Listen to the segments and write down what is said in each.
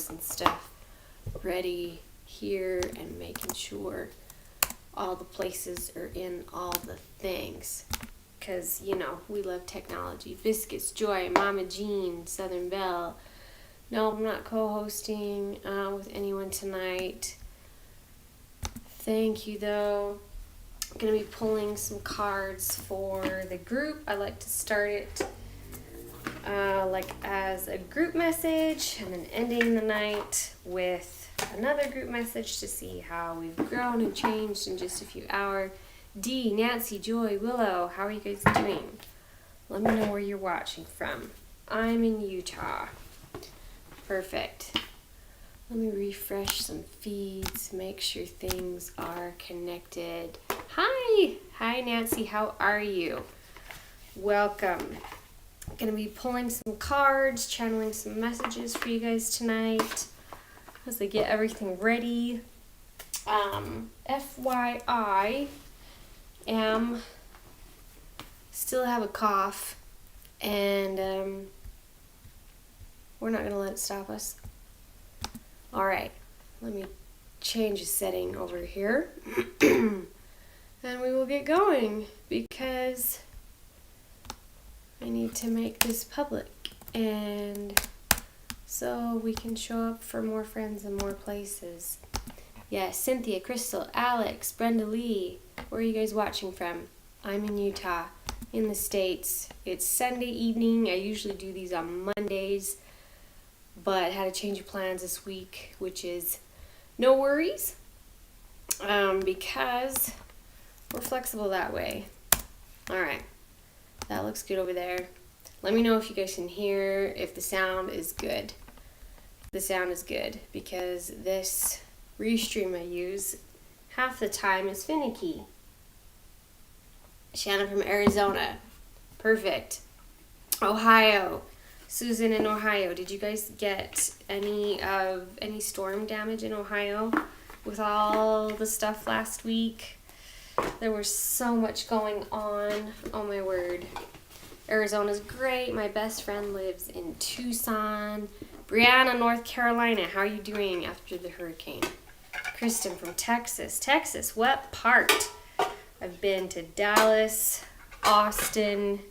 notes and stuff ready here and making sure all the places are in all the things. Because, you know, we love technology. Biscuits, Joy, Mama Jean, Southern Belle. No, I'm not co-hosting with anyone tonight. Thank you, though. I'm going to be pulling some cards for the group. I like to start it like as a group message and then ending the night with another group message to see how we've grown and changed in just a few hours. Dee, Nancy, Joy, Willow, how are you guys doing? Let me know where you're watching from. I'm in Utah. Perfect. Let me refresh some feeds, make sure things are connected. Hi! Hi, Nancy, how are you? Welcome. I'm going to be pulling some cards, channeling some messages for you guys tonight as I get everything ready. FYI, still have a cough, and we're not going to let it stop us. All right, let me change the setting over here, and we will get going because I need to make this public, and so we can show up for more friends and more places. Yes, Cynthia, Crystal, Alex, Brenda Lee, where are you guys watching from? I'm in Utah, in the States. It's Sunday evening. I usually do these on Mondays, but had a change of plans this week, which is no worries, because we're flexible that way. All right. That looks good over there. Let me know if you guys can hear, if the sound is good. The sound is good because this restream I use half the time is finicky. Shannon from Arizona. Perfect. Ohio. Susan in Ohio. Did you guys get any storm damage in Ohio with all the stuff last week? There was so much going on. Oh my word. Arizona's great. My best friend lives in Tucson. Brianna, North Carolina. How are you doing after the hurricane? Kristen from Texas. Texas, what part? I've been to Dallas, Austin.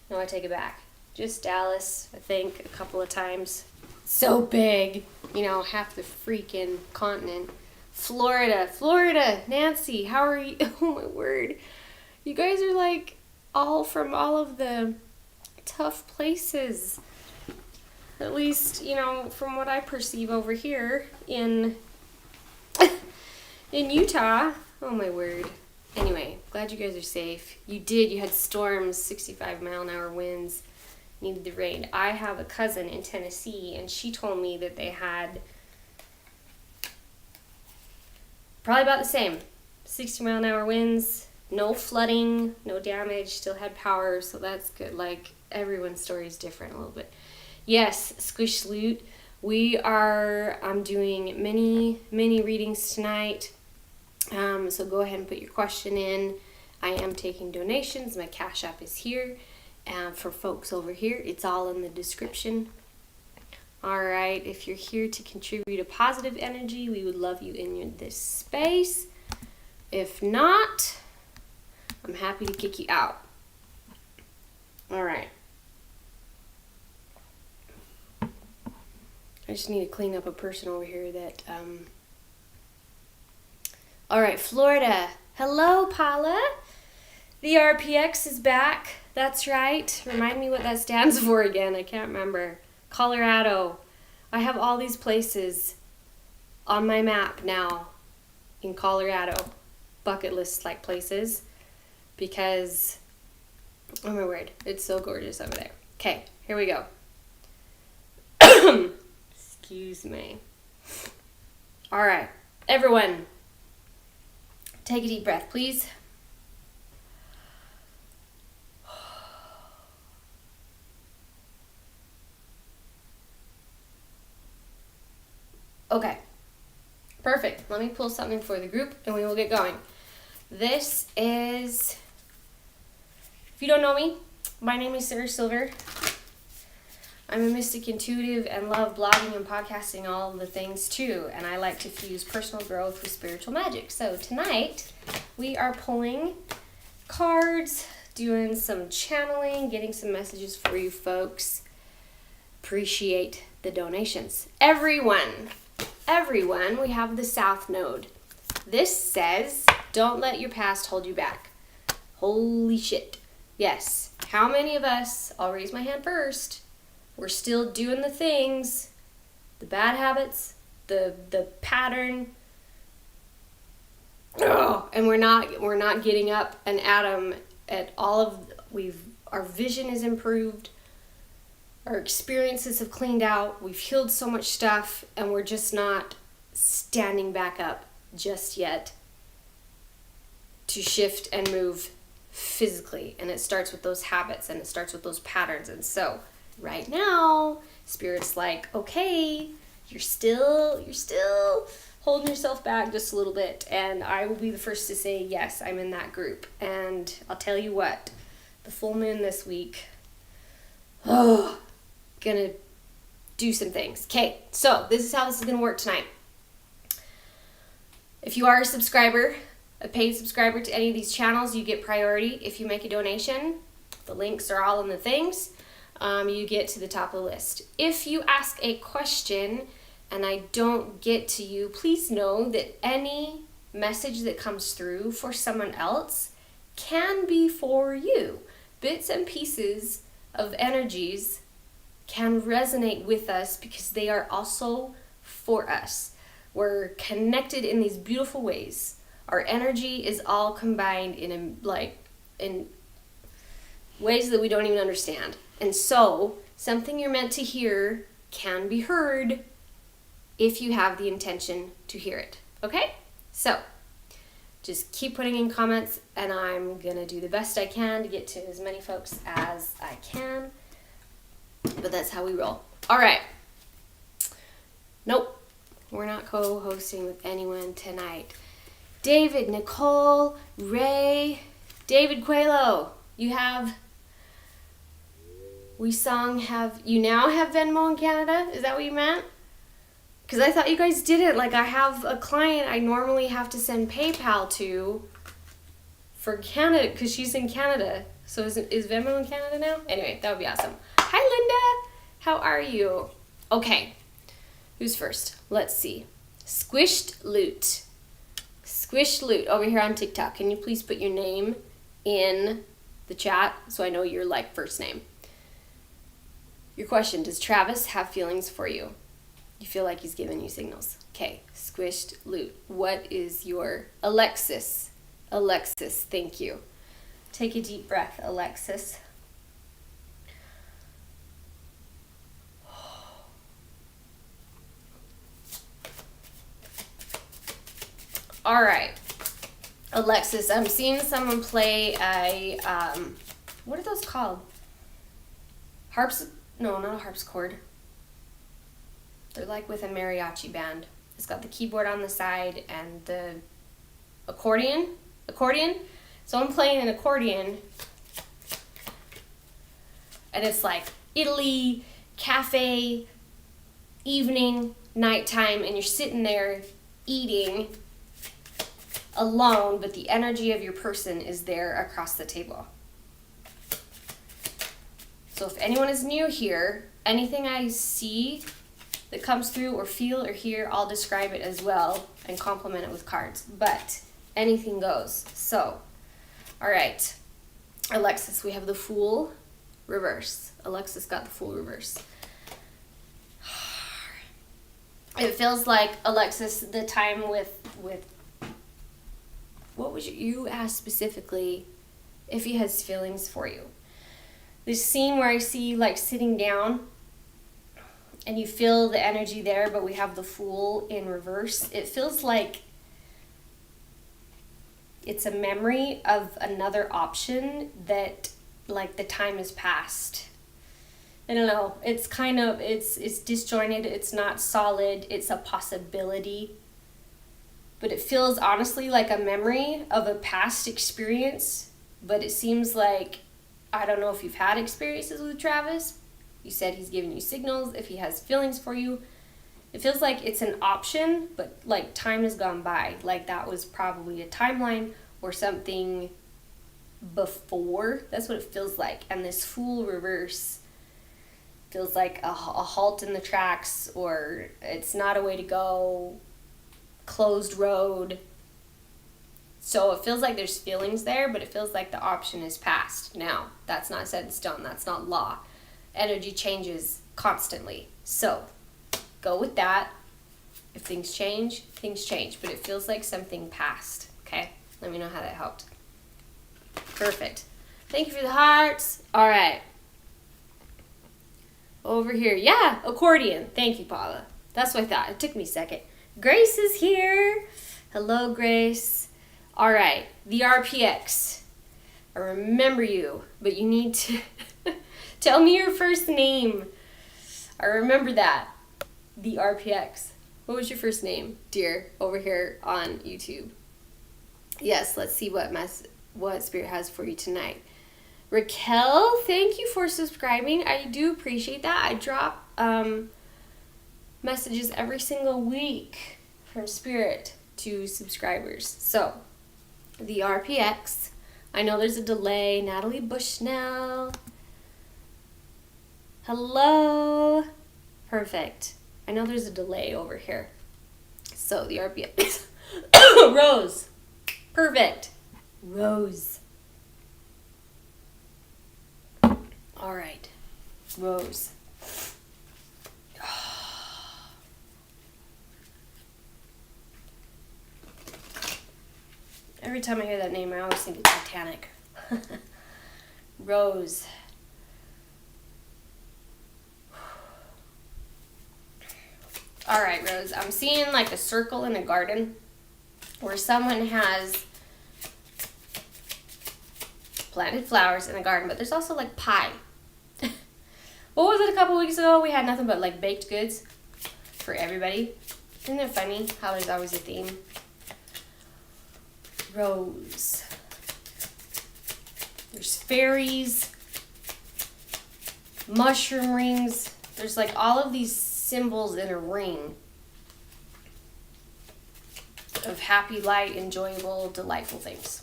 No, I take it back. Just Dallas, I think, a couple of times. So big. You know, half the freaking continent. Florida, Nancy, how are you? Oh my word. You guys are like all from all of the tough places. At least, you know, from what I perceive over here in Utah. Oh my word. Anyway, glad you guys are safe. You had storms, 65-mile-an-hour winds, needed the rain. I have a cousin in Tennessee, and she told me that they had probably about the same. 60-mile-an-hour winds, no flooding, no damage, still had power, so that's good. Like, everyone's story is different a little bit. Yes, Squish Loot. I'm doing mini readings tonight. So go ahead and put your question in. I am taking donations. My Cashapp is here. And for folks over here, it's all in the description. All right, if you're here to contribute a positive energy, we would love you in this space. If not, I'm happy to kick you out. All right. I just need to clean up a person over here that, All right, Florida. Hello, Paula. The RPX is back. That's right. Remind me what that stands for again. I can't remember. Colorado. I have all these places on my map now in Colorado. Bucket list like places. Because, oh my word, it's so gorgeous over there. Okay, here we go. Excuse me. All right, everyone, take a deep breath, please. Okay, perfect. Let me pull something for the group and we will get going. This is, if you don't know me, my name is Sarah Sylver. I'm a mystic intuitive and love blogging and podcasting, all the things too. And I like to fuse personal growth with spiritual magic. So tonight we are pulling cards, doing some channeling, getting some messages for you folks. Appreciate the donations. Everyone, we have the South Node. This says, don't let your past hold you back. Holy shit. Yes. How many of us, I'll raise my hand first, we're still doing the things, the bad habits, the pattern, and we're not getting up an atom at all of, our vision is improved, our experiences have cleaned out, we've healed so much stuff, and we're just not standing back up just yet to shift and move physically. And it starts with those habits and it starts with those patterns. And so right now, Spirit's like, okay, you're still holding yourself back just a little bit. And I will be the first to say, yes, I'm in that group. And I'll tell you what, the full moon this week, gonna do some things. Okay, so this is how this is gonna work tonight. If you are a subscriber, a paid subscriber to any of these channels, you get priority. If you make a donation, the links are all in the things, you get to the top of the list. If you ask a question and I don't get to you, please know that any message that comes through for someone else can be for you. Bits and pieces of energies can resonate with us because they are also for us. We're connected in these beautiful ways. Our energy is all combined in ways that we don't even understand. And so, something you're meant to hear can be heard if you have the intention to hear it. Okay? So, just keep putting in comments, and I'm going to do the best I can to get to as many folks as I can. But that's how we roll. All right. Nope. We're not co-hosting with anyone tonight. David, Nicole, Ray, David Coelho, you now have Venmo in Canada? Is that what you meant? Because I thought you guys didn't. Like, I have a client I normally have to send PayPal to for Canada, because she's in Canada. So is Venmo in Canada now? Anyway, that would be awesome. Hi, Linda. How are you? Okay. Who's first? Let's see. Squished Loot. Squished Loot over here on TikTok. Can you please put your name in the chat so I know your first name? Your question, does Travis have feelings for you? You feel like he's giving you signals. Okay, Squished Loot. What is your Alexis? Alexis, thank you. Take a deep breath, Alexis. All right, Alexis, I'm seeing someone play what are those called? No, not a harpsichord. They're like with a mariachi band. It's got the keyboard on the side and the accordion. So I'm playing an accordion, and it's like Italy, cafe, evening, nighttime, and you're sitting there eating alone, but the energy of your person is there across the table. So if anyone is new here, anything I see that comes through or feel or hear, I'll describe it as well and complement it with cards. But anything goes. So, all right. Alexis, we have the Fool reverse. Alexis got the Fool reverse. It feels like, Alexis, the time with what would you ask specifically if he has feelings for you? This scene where I see sitting down and you feel the energy there, but we have the Fool in reverse. It feels like it's a memory of another option that the time has passed. I don't know. It's it's disjointed. It's not solid. It's a possibility. But it feels honestly like a memory of a past experience. But it seems like, I don't know if you've had experiences with Travis, You said he's giving you signals if he has feelings for you. It feels like it's an option, but like time has gone by. Like that was probably a timeline or something before. That's what it feels like. And this Fool reverse feels like a halt in the tracks, or it's not a way to go, closed road. So it feels like there's feelings there, but it feels like the option is passed. Now, that's not set in stone. That's not law. Energy changes constantly. So go with that. If things change, things change. But it feels like something passed. Okay? Let me know how that helped. Perfect. Thank you for the hearts. All right. Over here. Yeah, accordion. Thank you, Paula. That's what I thought. It took me a second. Grace is here. Hello, Grace. All right. The RPX. I remember you, but you need to tell me your first name. I remember that. The RPX. What was your first name, dear, over here on YouTube? Yes, let's see what Spirit has for you tonight. Raquel, thank you for subscribing. I do appreciate that. I drop messages every single week from Spirit to subscribers. So, the RPX. I know there's a delay. Natalie Bushnell. Hello. Perfect. I know there's a delay over here. So, the RPX. Rose. Perfect. Rose. All right, Rose. Every time I hear that name, I always think of Titanic. Rose. All right, Rose. I'm seeing like a circle in a garden where someone has planted flowers in the garden, but there's also like pie. What was it a couple weeks ago? We had nothing but like baked goods for everybody. Isn't it funny how there's always a theme? Rose. There's fairies, mushroom rings. There's like all of these symbols in a ring of happy, light, enjoyable, delightful things.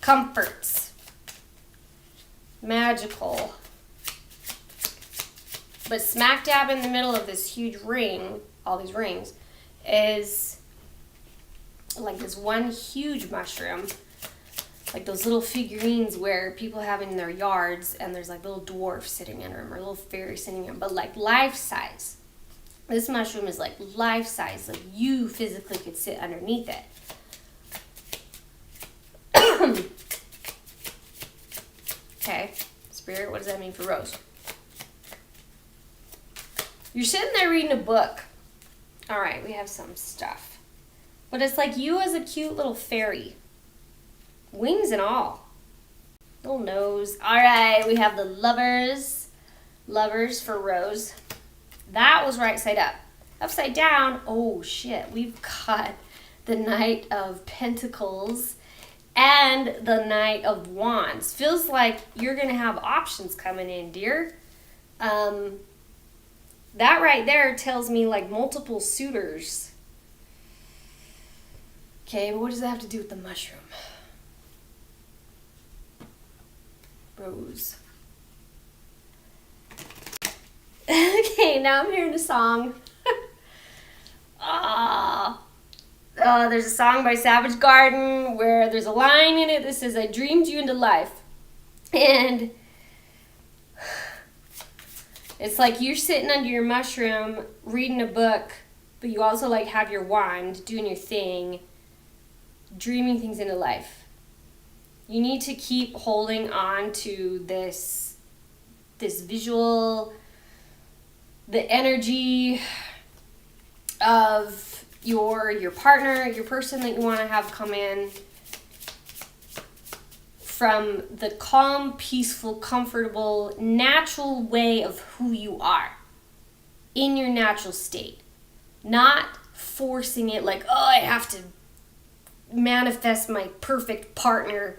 Comforts. Magical. But smack dab in the middle of this huge ring, all these rings, is like this one huge mushroom. Like those little figurines where people have in their yards, and there's like little dwarfs sitting under them or little fairies sitting in them, but like life size. This mushroom is like life size, like you physically could sit underneath it. Okay, Spirit, what does that mean for Rose? You're sitting there reading a book. All right, we have some stuff. But it's like you as a cute little fairy. Wings and all. Little nose. All right, we have the lovers. Lovers for Rose. That was right side up. Upside down, oh shit, we've got the Knight of Pentacles and the Knight of Wands. Feels like you're going to have options coming in, dear. That right there tells me like multiple suitors. Okay, but what does that have to do with the mushroom? Rose. Okay, now I'm hearing a song. There's a song by Savage Garden where there's a line in it that says, I dreamed you into life. And it's like you're sitting under your mushroom reading a book, but you also like have your wand doing your thing, dreaming things into life. You need to keep holding on to this visual, the energy of your partner, your person that you want to have come in, from the calm, peaceful, comfortable, natural way of who you are in your natural state. Not forcing it like, oh, I have to manifest my perfect partner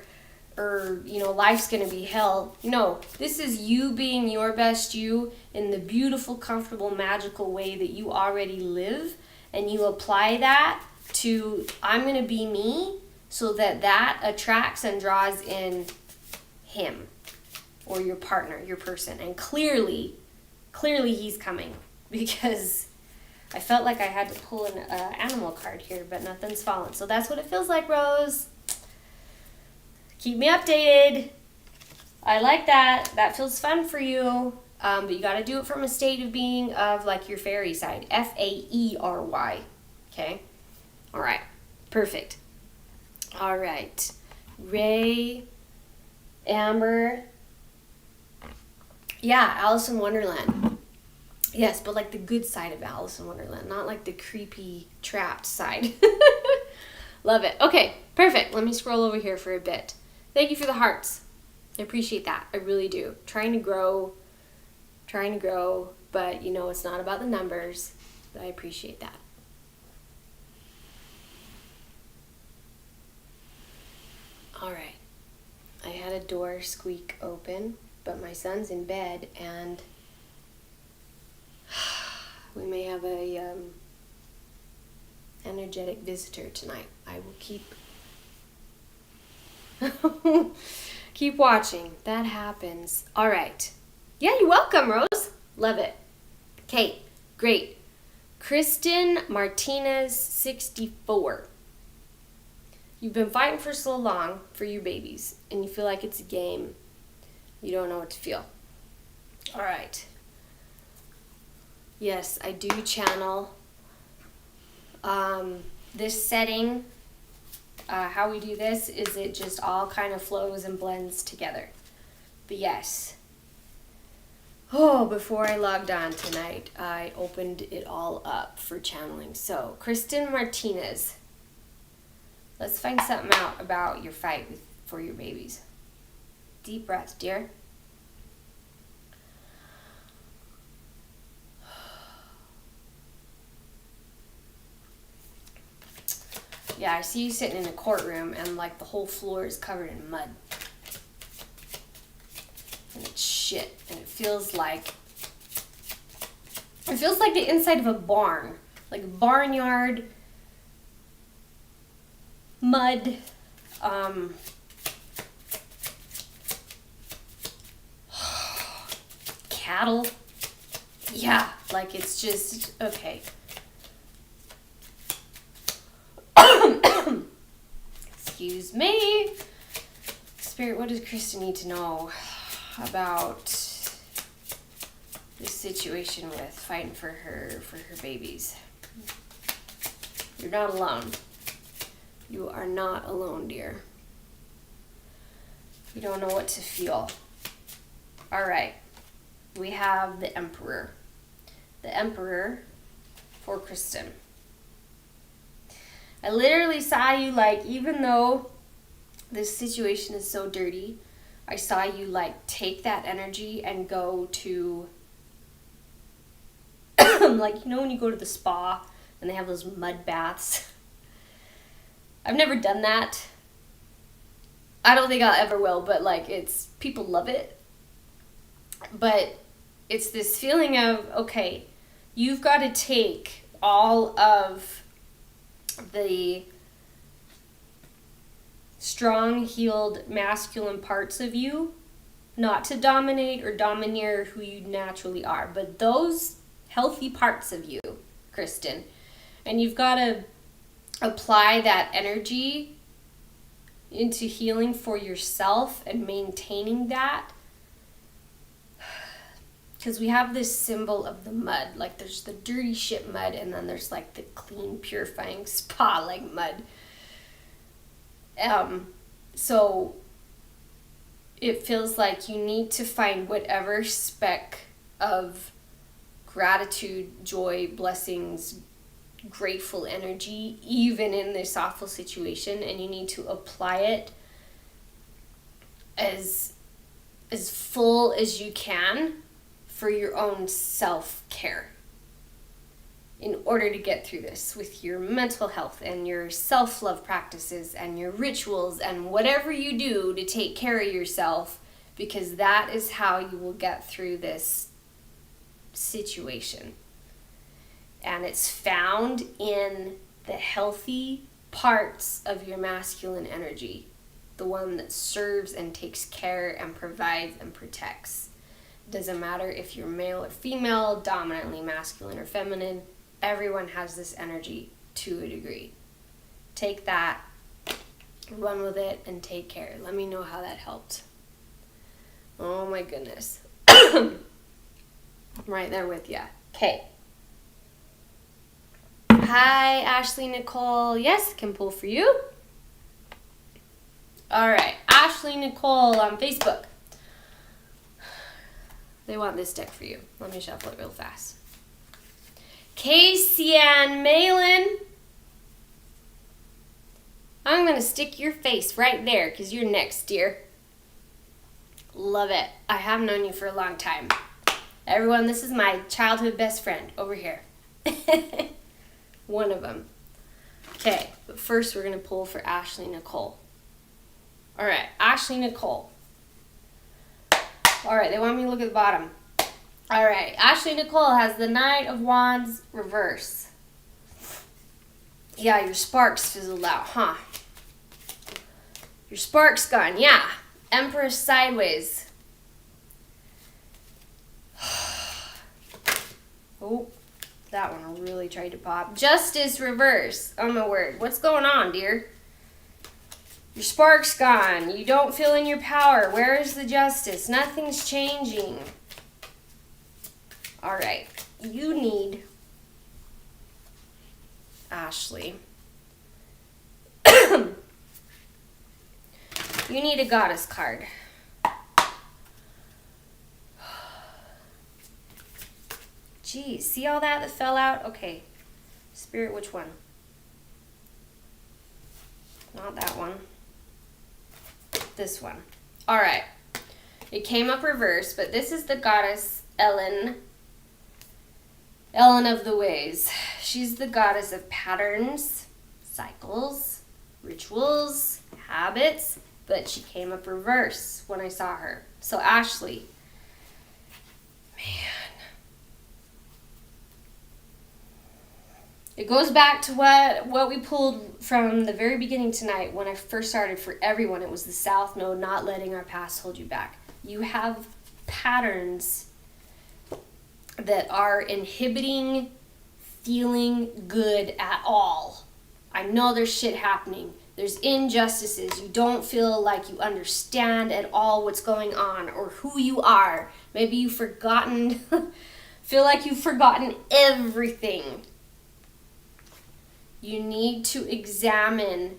or life's gonna be hell. No, this is you being your best you in the beautiful, comfortable, magical way that you already live, and you apply that to I'm gonna be me, so that attracts and draws in him or your partner, your person. And clearly he's coming, because I felt like I had to pull an animal card here, but nothing's fallen. So that's what it feels like, Rose. Keep me updated. I like that. That feels fun for you. But you got to do it from a state of being of like your fairy side. F-A-E-R-Y. Okay? All right. Perfect. All right. Ray, Amber. Yeah, Alice in Wonderland. Yes, but like the good side of Alice in Wonderland, not like the creepy, trapped side. Love it. Okay, perfect. Let me scroll over here for a bit. Thank you for the hearts. I appreciate that. I really do. Trying to grow, but it's not about the numbers. But I appreciate that. All right. I had a door squeak open, but my son's in bed, and we may have a energetic visitor tonight. I will keep watching. That happens. All right. Yeah, you're welcome, Rose. Love it. Okay, great. Kristen Martinez, 64. You've been fighting for so long for your babies, and you feel like it's a game. You don't know what to feel. All right. Yes, I do channel. This setting, how we do this is it just all kind of flows and blends together. But yes. Oh, before I logged on tonight, I opened it all up for channeling. So, Kristen Martinez. Let's find something out about your fight for your babies. Deep breath, dear. Yeah, I see you sitting in a courtroom and like the whole floor is covered in mud. And it's shit. And it feels like the inside of a barn. Like a barnyard, mud, cattle. Yeah, like it's just, okay. Excuse me. Spirit, what does Kristen need to know about this situation with fighting for her babies? You're not alone. You are not alone, dear. You don't know what to feel. All right. We have the Emperor. The Emperor for Kristen. I literally saw you, like, even though this situation is so dirty, I saw you, like, take that energy and go to, like, when you go to the spa and they have those mud baths. I've never done that. I don't think I'll ever will, but, like, people love it. But it's this feeling of, okay, you've got to take all of the strong, healed, masculine parts of you, not to dominate or domineer who you naturally are, but those healthy parts of you, Kristen, and you've got to apply that energy into healing for yourself and maintaining that. Because we have this symbol of the mud. Like, there's the dirty shit mud, and then there's, like, the clean, purifying spa-like mud. So it feels like you need to find whatever speck of gratitude, joy, blessings, grateful energy, even in this awful situation, and you need to apply it as full as you can for your own self-care. in order to get through this with your mental health and your self-love practices and your rituals and whatever you do to take care of yourself, because that is how you will get through this situation. And it's found in the healthy parts of your masculine energy, the one that serves and takes care and provides and protects. Doesn't matter if you're male or female, dominantly masculine or feminine, everyone has this energy to a degree. Take that, run with it, and take care. Let me know how that helped. Oh my goodness. I'm right there with ya. Okay. Hi, Ashley Nicole. Yes, can pull for you. All right, Ashley Nicole on Facebook. They want this deck for you. Let me shuffle it real fast. Casey Ann Malin. I'm going to stick your face right there because you're next, dear. Love it. I have known you for a long time. Everyone, this is my childhood best friend over here. One of them. Okay, but first we're going to pull for Ashley Nicole. All right, Ashley Nicole. All right, they want me to look at the bottom. All right, Ashley Nicole has the Knight of Wands reverse. Yeah, your sparks fizzled out, huh? Your spark's gone, yeah. Empress sideways. Oh, that one really tried to pop. Justice reverse. Oh my word. What's going on, dear? Your spark's gone. You don't feel in your power. Where is the justice? Nothing's changing. All right. You need, Ashley, you need a goddess card. Geez, see all that fell out? Okay. Spirit, which one? Not that one. This one. All right. It came up reverse, but this is the goddess Ellen. Ellen of the Ways. She's the goddess of patterns, cycles, rituals, habits, but she came up reverse when I saw her. So Ashley, man. It goes back to what we pulled from the very beginning tonight when I first started for everyone. It was the South Node, not letting our past hold you back. You have patterns that are inhibiting feeling good at all. I know there's shit happening. There's injustices. You don't feel like you understand at all what's going on or who you are. Maybe you've forgotten, feel like you've forgotten everything. You need to examine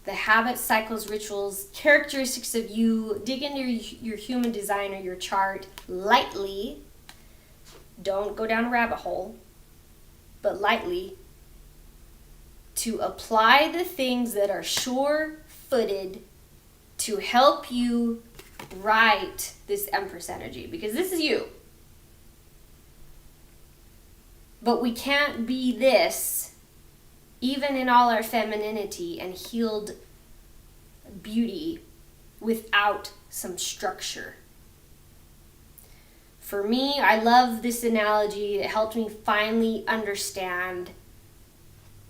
the habits, cycles, rituals, characteristics of you. Dig into your human design or your chart lightly. Don't go down a rabbit hole, but lightly, to apply the things that are sure-footed to help you right this Empress energy, because this is you. But we can't be this even in all our femininity and healed beauty, without some structure. For me, I love this analogy. It helped me finally understand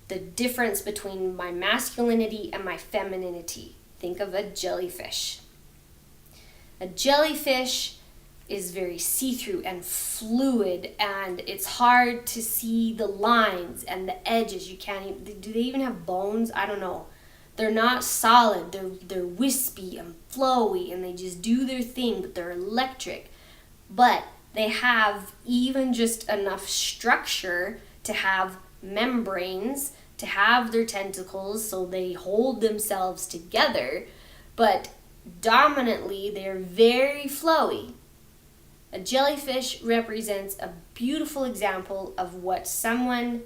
the difference between my masculinity and my femininity. Think of a jellyfish. A jellyfish is very see-through and fluid, and it's hard to see the lines and the edges. You can't even, do they even have bones? I don't know. They're not solid. They're wispy and flowy, and they just do their thing, but they're electric. But they have even just enough structure to have membranes, to have their tentacles, so they hold themselves together. But dominantly, they're very flowy. A jellyfish represents a beautiful example of what someone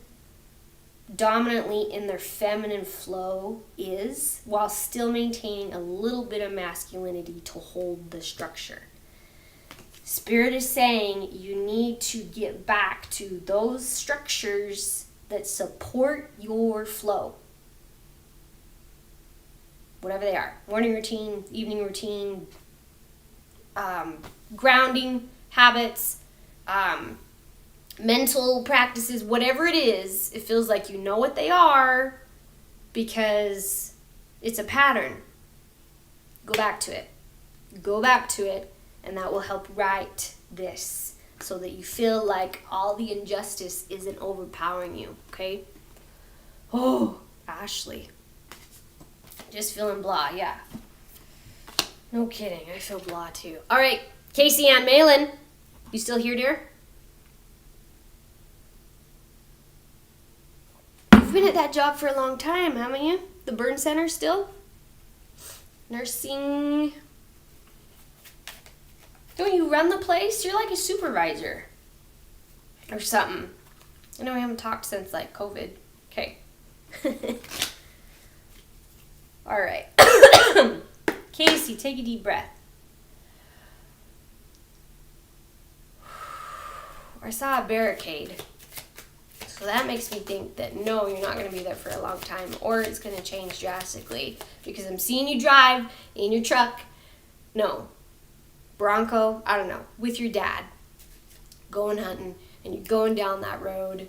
dominantly in their feminine flow is, while still maintaining a little bit of masculinity to hold the structure. Spirit is saying you need to get back to those structures that support your flow. Whatever they are. Morning routine, evening routine, grounding habits, mental practices, whatever it is, it feels like you know what they are because it's a pattern. Go back to it. Go back to it, and that will help right this so that you feel like all the injustice isn't overpowering you, okay? Oh, Ashley. Just feeling blah, yeah. No kidding, I feel blah too. All right, Casey Ann Malin, you still here, dear? You've been at that job for a long time, haven't you? The burn center still? Nursing. Don't you run the place? You're like a supervisor or something. I know we haven't talked since like COVID. Okay. All right. Casey, take a deep breath. I saw a barricade. So that makes me think that no, you're not going to be there for a long time, or it's going to change drastically because I'm seeing you drive in your truck. No. Bronco, I don't know, with your dad, going hunting, and you're going down that road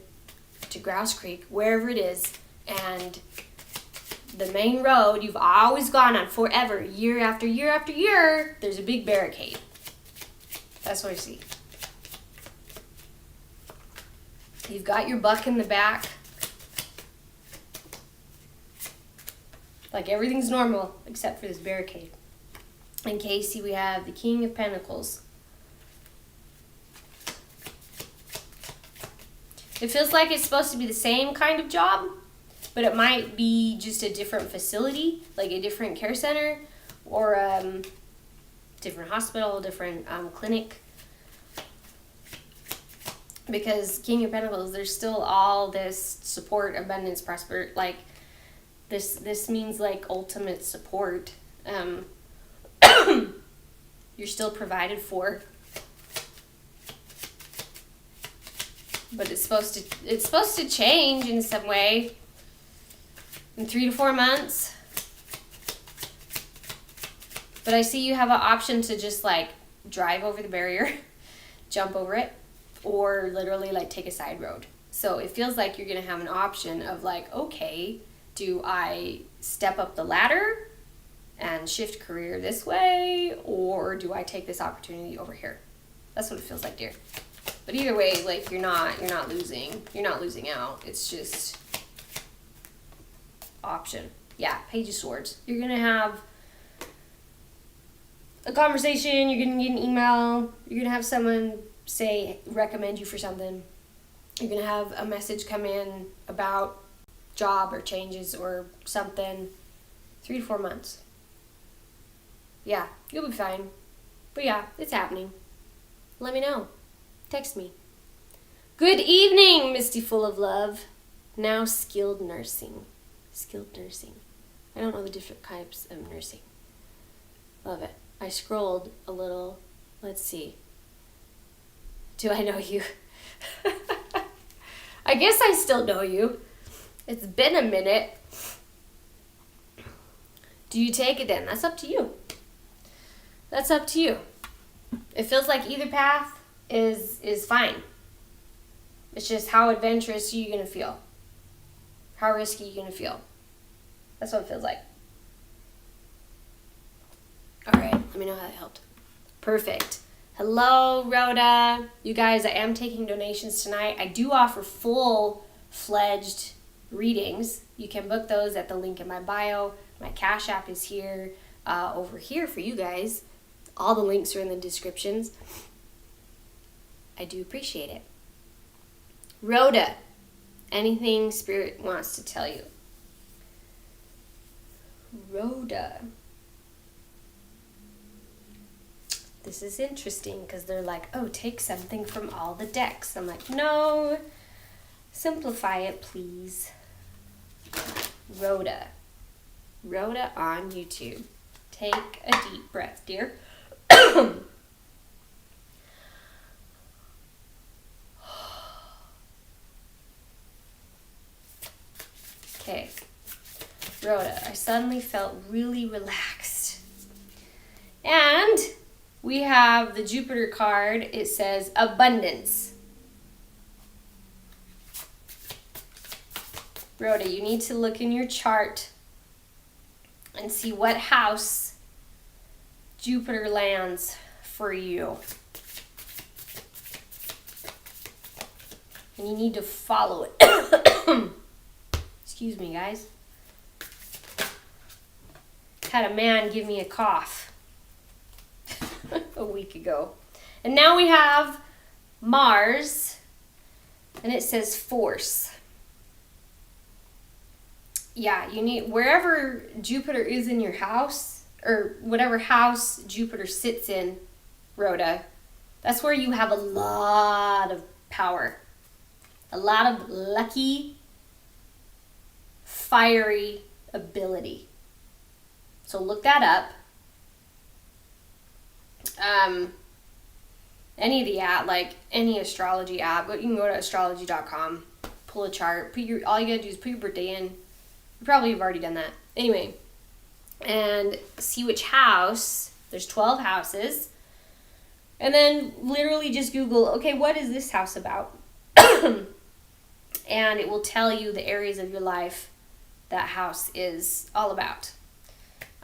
to Grouse Creek, wherever it is, and the main road you've always gone on forever, year after year after year, there's a big barricade. That's what I see. You've got your buck in the back. Like everything's normal except for this barricade. In Casey, we have the King of Pentacles. It feels like it's supposed to be the same kind of job, but it might be just a different facility, like a different care center, or different hospital, different clinic. Because King of Pentacles, there's still all this support, abundance, prosperity. Like this means like ultimate support. You're still provided for, but it's supposed to change in some way in 3 to 4 months. But I see you have an option to just like drive over the barrier, jump over it, or literally like take a side road. So it feels like you're gonna have an option of like, okay, do I step up the ladder and shift career this way, or do I take this opportunity over here? That's what it feels like, dear. But either way, like you're not losing. You're not losing out. It's just option. Yeah, Page of Swords. You're gonna have a conversation, you're gonna get an email, you're gonna have someone recommend you for something. You're gonna have a message come in about job or changes or something. 3 to 4 months. Yeah, you'll be fine. But yeah, it's happening. Let me know. Text me. Good evening, Misty Full of Love. Now skilled nursing. Skilled nursing. I don't know the different types of nursing. Love it. I scrolled a little. Let's see. Do I know you? I guess I still know you. It's been a minute. Do you take it then? That's up to you. That's up to you. It feels like either path is fine. It's just how adventurous are you going to feel? How risky are you going to feel? That's what it feels like. All right, let me know how that helped. Perfect. Hello, Rhoda. You guys, I am taking donations tonight. I do offer full-fledged readings. You can book those at the link in my bio. My Cashapp is here, over here for you guys. All the links are in the descriptions. I do appreciate it. Rhoda, anything Spirit wants to tell you? Rhoda. This is interesting because they're like, oh, take something from all the decks. I'm like, no, simplify it, please. Rhoda. Rhoda on YouTube. Take a deep breath, dear. Okay. Rhoda, I suddenly felt really relaxed. And we have the Jupiter card. It says abundance. Rhoda, you need to look in your chart and see what house Jupiter lands for you. And you need to follow it. Excuse me, guys. Had a man give me a cough a week ago. And now we have Mars, and it says force. Yeah, you need, wherever Jupiter is in your house, or whatever house Jupiter sits in, Rhoda, that's where you have a lot of power. A lot of lucky, fiery ability. So look that up. Any of the app, like any astrology app, but you can go to astrology.com, pull a chart, all you gotta do is put your birthday in. You probably have already done that. Anyway, and see which house. There's 12 houses. And then literally just Google, okay, what is this house about? And it will tell you the areas of your life that house is all about.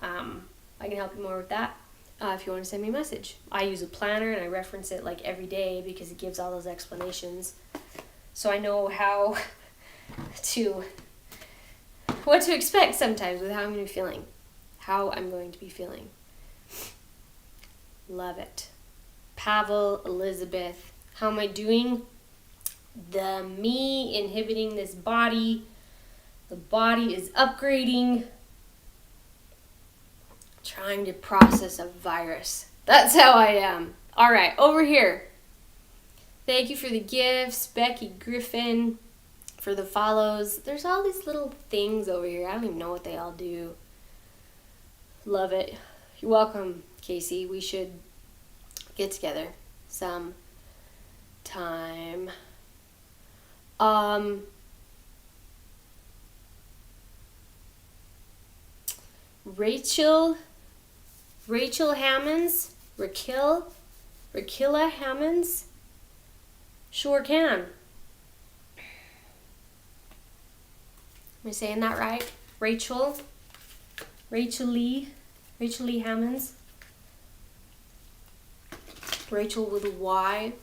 I can help you more with that if you want to send me a message. I use a planner and I reference it like every day because it gives all those explanations. So I know what to expect sometimes with how I'm going to be feeling. Love it. Pavel, Elizabeth, how am I doing? The me inhibiting this body. The body is upgrading. Trying to process a virus. That's how I am. All right, over here. Thank you for the gifts, Becky Griffin, for the follows. There's all these little things over here. I don't even know what they all do. Love it. You're welcome, Casey. We should get together some time. Rachel Hammonds, Raquilla Hammonds, sure can. Am I saying that right? Rachel Lee Hammonds, Rachel with a Y.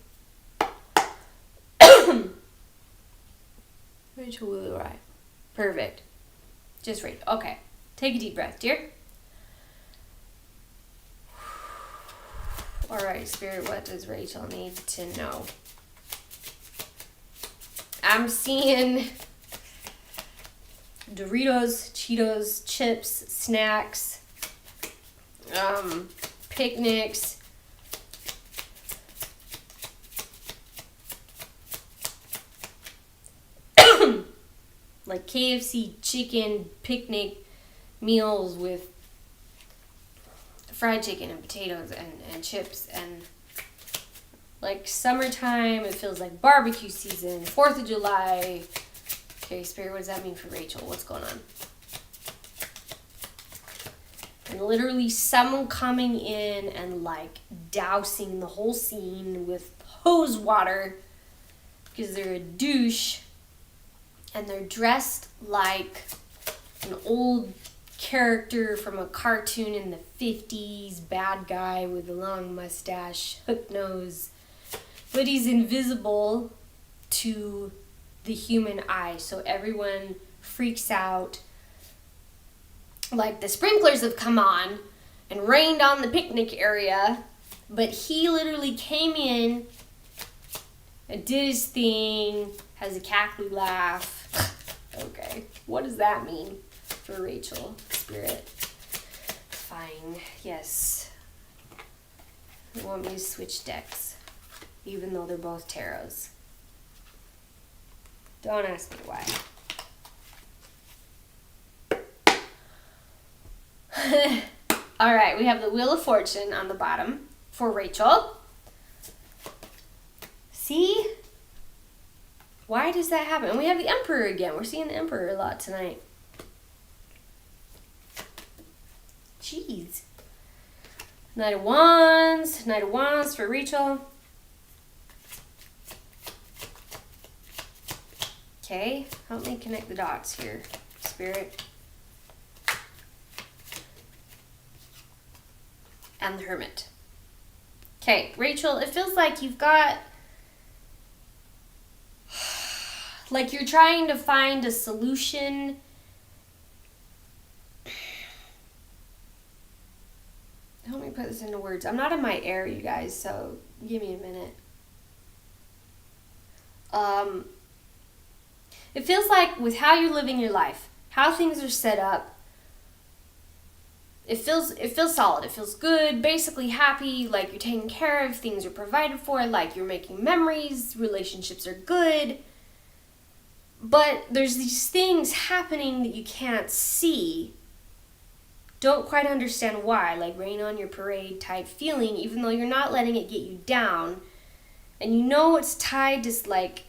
Rachel with a Y. Perfect. Just right. Okay. Take a deep breath, dear. All right, Spirit, what does Rachel need to know? I'm seeing Doritos, Cheetos, chips, snacks, picnics. Like KFC chicken picnic meals with fried chicken and potatoes and chips, and like summertime, it feels like barbecue season, 4th of July. Okay, Spirit, what does that mean for Rachel? What's going on? And literally someone coming in and like dousing the whole scene with hose water because they're a douche, and they're dressed like an old character from a cartoon in the 50s, bad guy with a long mustache, hook nose, but he's invisible to the human eye, so everyone freaks out. Like the sprinklers have come on and rained on the picnic area, but he literally came in and did his thing, has a cackly laugh. Okay, what does that mean for Rachel, Spirit? Fine, yes. They want me to switch decks, even though they're both tarots. Don't ask me why. All right, we have the Wheel of Fortune on the bottom for Rachel. See? Why does that happen? And we have the Emperor again. We're seeing the Emperor a lot tonight. Jeez. Knight of Wands. Knight of Wands for Rachel. Okay, help me connect the dots here, Spirit. And the Hermit. Okay, Rachel, it feels like you've got, like you're trying to find a solution. Help me put this into words. I'm not in my air, you guys, so give me a minute. It feels like with how you're living your life, how things are set up, it feels solid. It feels good, basically happy, like you're taken care of, things are provided for, like you're making memories, relationships are good. But there's these things happening that you can't see. Don't quite understand why, like rain on your parade type feeling, even though you're not letting it get you down. And you know it's tied to like,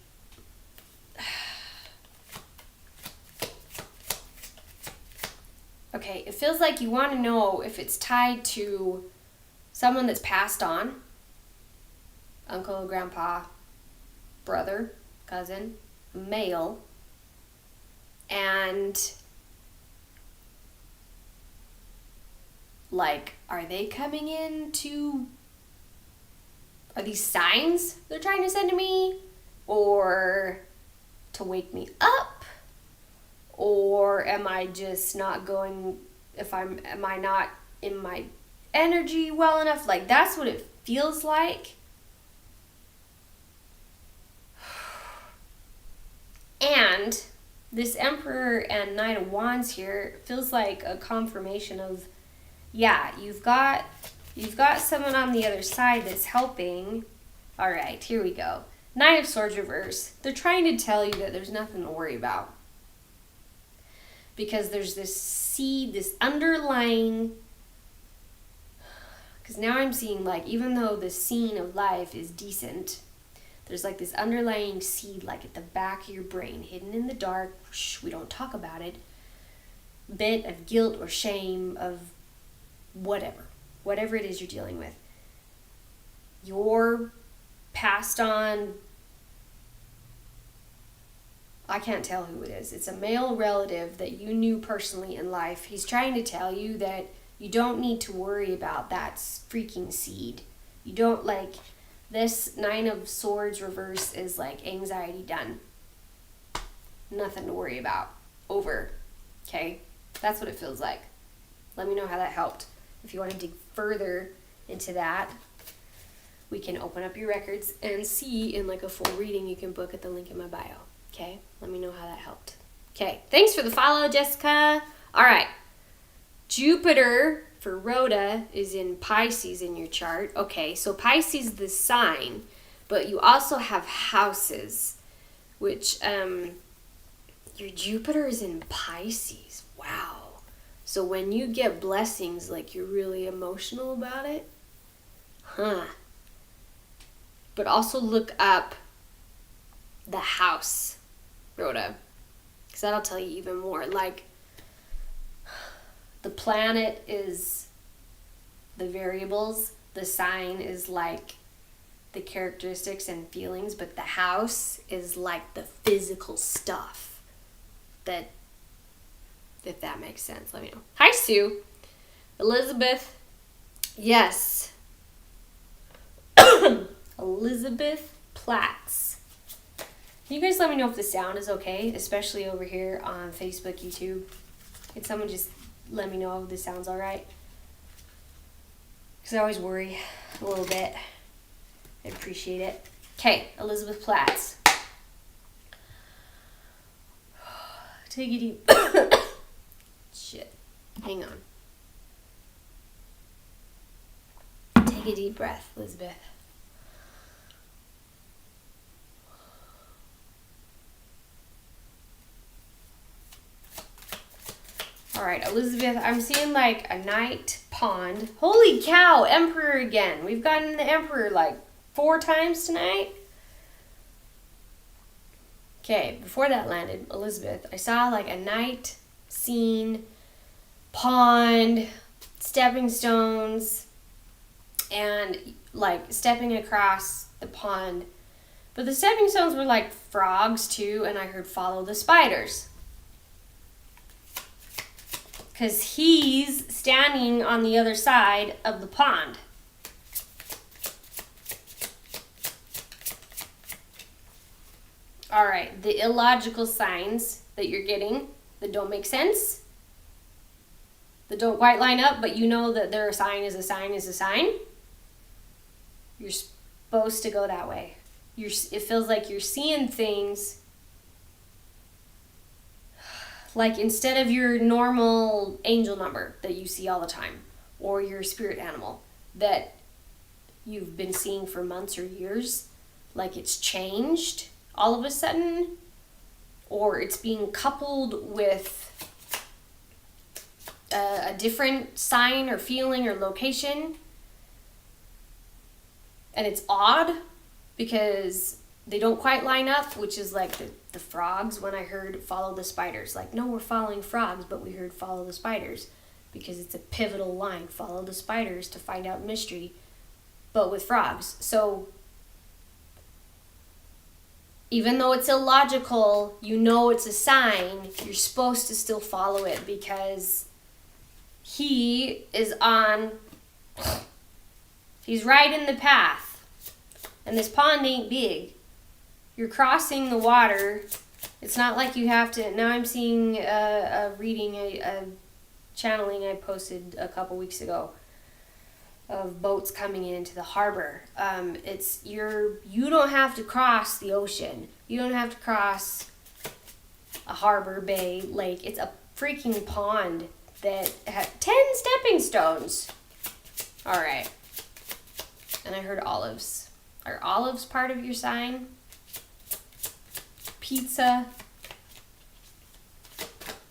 okay, it feels like you want to know if it's tied to someone that's passed on. Uncle, grandpa, brother, cousin, male. And like, are they coming in to, are these signs they're trying to send to me? Or to wake me up? Or am I just not going, am I not in my energy well enough? Like, that's what it feels like. And this Emperor and Knight of Wands here feels like a confirmation of, yeah, you've got someone on the other side that's helping. All right, here we go. Knight of Swords reverse. They're trying to tell you that there's nothing to worry about. Because there's this seed, this underlying, because now I'm seeing like, even though the scene of life is decent, there's like this underlying seed like at the back of your brain, hidden in the dark, we don't talk about it, bit of guilt or shame of whatever it is you're dealing with. Your passed on, I can't tell who it is. It's a male relative that you knew personally in life. He's trying to tell you that you don't need to worry about that freaking seed. You don't, like, this Nine of Swords reverse is like anxiety done. Nothing to worry about. Over. Okay? That's what it feels like. Let me know how that helped. If you want to dig further into that, we can open up your records and see in like a full reading you can book at the link in my bio. Okay? Let me know how that helped. Okay. Thanks for the follow, Jessica. All right. Jupiter for Rhoda is in Pisces in your chart. Okay, so Pisces is the sign, but you also have houses, which your Jupiter is in Pisces. Wow. So when you get blessings, like you're really emotional about it? Huh. But also look up the house, Rhoda, because that'll tell you even more. Like, the planet is the variables, the sign is like the characteristics and feelings, but the house is like the physical stuff. That, if that makes sense, let me know. Hi, Sue. Elizabeth. Yes. Elizabeth Platts. You guys let me know if the sound is okay, especially over here on Facebook, YouTube. Can someone just let me know if this sounds all right? Because I always worry a little bit. I appreciate it. Okay, Elizabeth Platts. Take a deep... Shit. Hang on. Take a deep breath, Elizabeth. All right, Elizabeth, I'm seeing like a night pond. Holy cow, Emperor again. We've gotten the Emperor like 4 times tonight. Okay, before that landed, Elizabeth, I saw like a night scene, pond, stepping stones, and like stepping across the pond. But the stepping stones were like frogs too, and I heard follow the spiders. Because he's standing on the other side of the pond. All right, the illogical signs that you're getting that don't make sense, that don't quite line up, but you know that their sign is a sign is a sign. You're supposed to go that way. It feels like you're seeing things like instead of your normal angel number that you see all the time, or your spirit animal that you've been seeing for months or years, like it's changed all of a sudden, or it's being coupled with a different sign or feeling or location. And it's odd because they don't quite line up, which is like the frogs when I heard follow the spiders. Like, no, we're following frogs, but we heard follow the spiders because it's a pivotal line. Follow the spiders to find out mystery, but with frogs. So even though it's illogical, you know it's a sign, you're supposed to still follow it because he's right in the path. And this pond ain't big. You're crossing the water. It's not like you have to. Now I'm seeing a reading, a channeling I posted a couple weeks ago of boats coming into the harbor. You don't have to cross the ocean. You don't have to cross a harbor, bay, lake. It's a freaking pond that had 10 stepping stones. All right. And I heard olives. Are olives part of your sign? Pizza.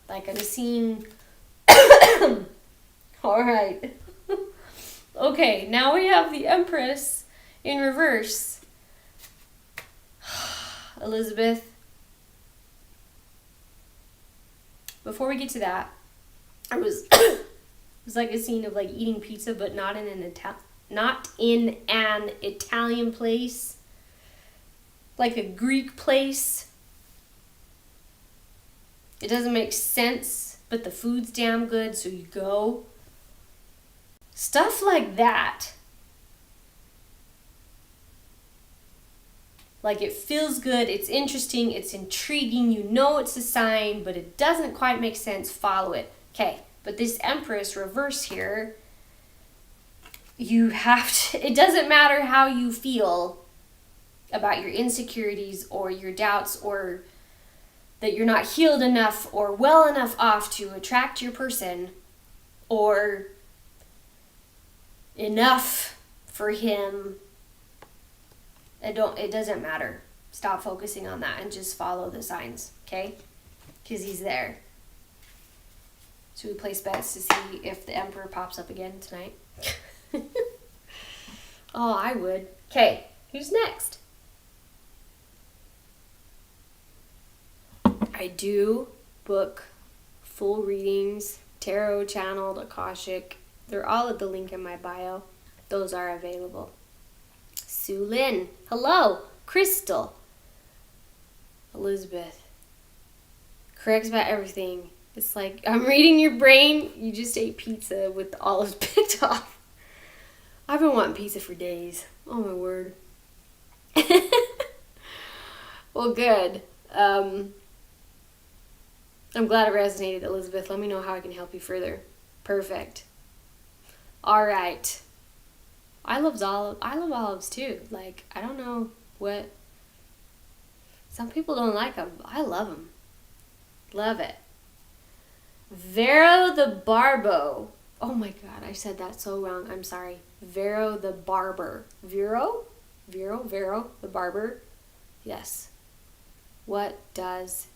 Like I'm seeing. All right. Okay, now we have the Empress in reverse. Elizabeth. Before we get to that, it was like a scene of like eating pizza, but not in an Italian place, like a Greek place. It doesn't make sense, but the food's damn good, so you go. Stuff like that. Like it feels good, it's interesting, it's intriguing, you know it's a sign, but it doesn't quite make sense, follow it. Okay, but this Empress reverse here, you have to, it doesn't matter how you feel about your insecurities or your doubts or that you're not healed enough or well enough off to attract your person or enough for him. It doesn't matter. Stop focusing on that and just follow the signs, okay? Because he's there. Should we place bets to see if the Emperor pops up again tonight? Oh, I would. Okay, who's next? I do book full readings, tarot channeled, Akashic. They're all at the link in my bio. Those are available. Sue Lynn. Hello. Crystal. Elizabeth. Corrects about everything. It's like, I'm reading your brain. You just ate pizza with the olives picked off. I've been wanting pizza for days. Oh my word. Well, good. I'm glad it resonated, Elizabeth. Let me know how I can help you further. Perfect. All right. I love olives too. Like, I don't know what. Some people don't like them. I love them. Love it. Vero the Barbo. Oh my God, I said that so wrong. I'm sorry. Vero the Barber. Vero the Barber. Yes. What does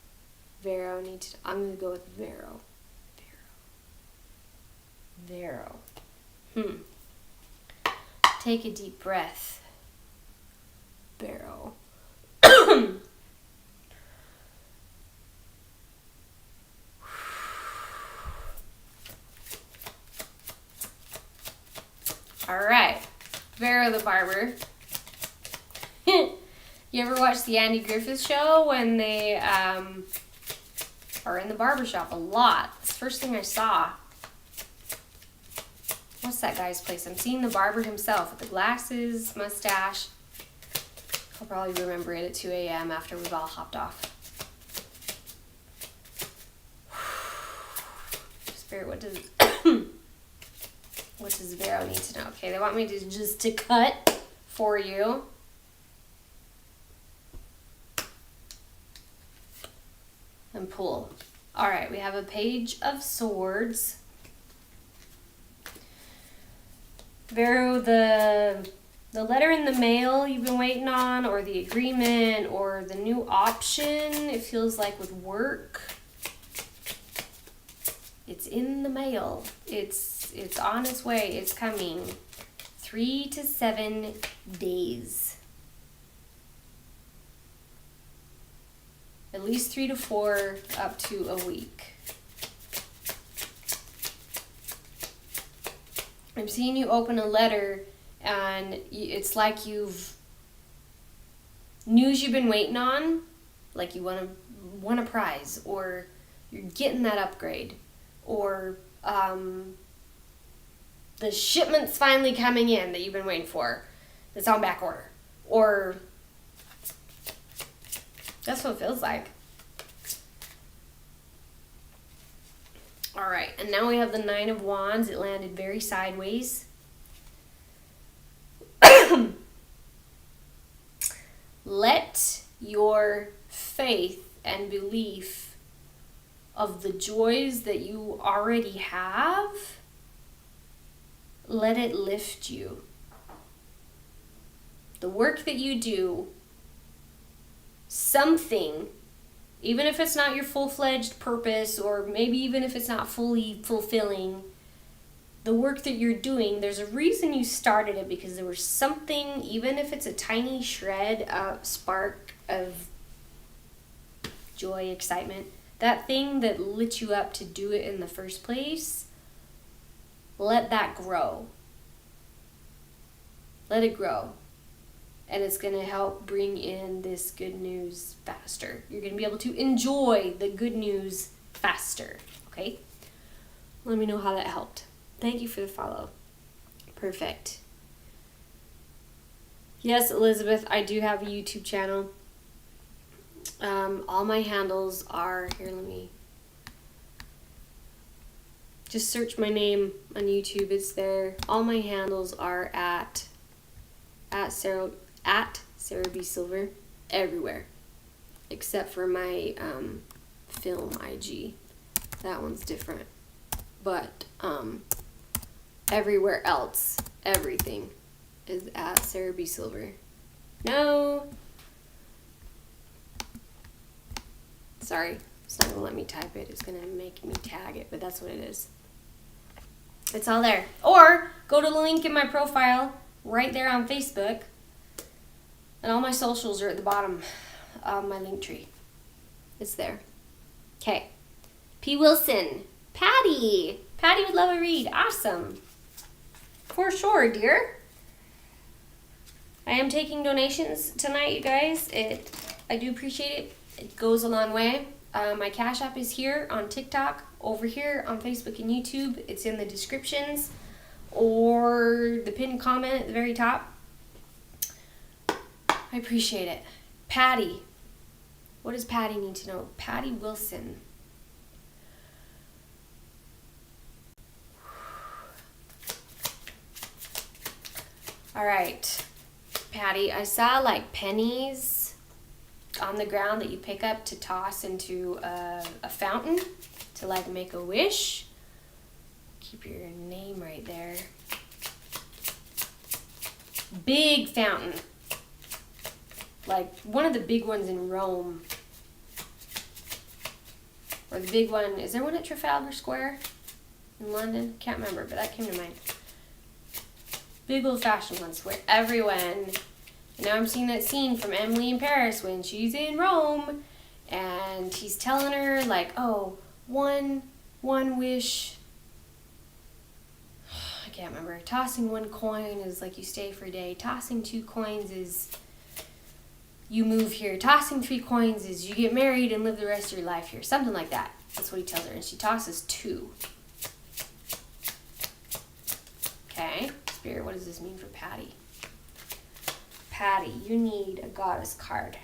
Vero need to... I'm going to go with Vero. Take a deep breath. Vero. Vero the barber. You ever watch the Andy Griffith Show when they are in the barbershop a lot? It's the first thing I saw. What's that guy's place? I'm seeing the barber himself with the glasses, mustache. I'll probably remember it at 2 a.m. after we've all hopped off. Spirit, what does Vero need to know? Okay, they want me to cut for you. And pull. All right, we have a Page of Swords. Vero, the letter in the mail you've been waiting on, or the agreement, or the new option, it feels like with work. It's in the mail. It's on its way. It's coming. 3 to 7 days. At least 3 to 4, up to a week. I'm seeing you open a letter, and it's like you've news you've been waiting on, like you won a prize, or you're getting that upgrade, or the shipment's finally coming in that you've been waiting for. It's on back order, or that's what it feels like. All right, and now we have the 9 of Wands. It landed very sideways. Let your faith and belief of the joys that you already have, let it lift you. The work that you do, something, even if it's not your full-fledged purpose, or maybe even if it's not fully fulfilling, the work that you're doing, there's a reason you started it, because there was something, even if it's a tiny shred, spark of joy, excitement, that thing that lit you up to do it in the first place, let that grow. Let it grow. And it's going to help bring in this good news faster. You're going to be able to enjoy the good news faster. Okay? Let me know how that helped. Thank you for the follow. Perfect. Yes, Elizabeth, I do have a YouTube channel. All my handles are... Here, let me... Just search my name on YouTube. It's there. All my handles are at Sarah B. Sylver, everywhere, except for my film IG. That one's different, but everywhere else, everything is at Sarah B. Sylver. No, sorry, it's not gonna let me type it. It's gonna make me tag it, but that's what it is. It's all there. Or go to the link in my profile right there on Facebook. And all my socials are at the bottom of my link tree. It's there. Okay. P. Wilson. Patty. Patty would love a read. Awesome. For sure, dear. I am taking donations tonight, you guys. I do appreciate it. It goes a long way. My Cashapp is here on TikTok, over here on Facebook and YouTube. It's in the descriptions or the pinned comment at the very top. I appreciate it. Patty. What does Patty need to know? Patty Wilson. All right. Patty, I saw like pennies on the ground that you pick up to toss into a fountain to like make a wish. Keep your name right there. Big fountain. Like one of the big ones in Rome. Or the big one, is there one at Trafalgar Square in London? Can't remember, but that came to mind. Big old fashioned ones where everyone, and now I'm seeing that scene from Emily in Paris when she's in Rome and he's telling her like, oh, one wish. I can't remember. Tossing 1 coin is like you stay for a day. Tossing 2 coins is you move here. Tossing 3 coins is you get married and live the rest of your life here. Something like that. That's what he tells her. And she tosses 2. Okay. Spirit, what does this mean for Patty? Patty, you need a goddess card.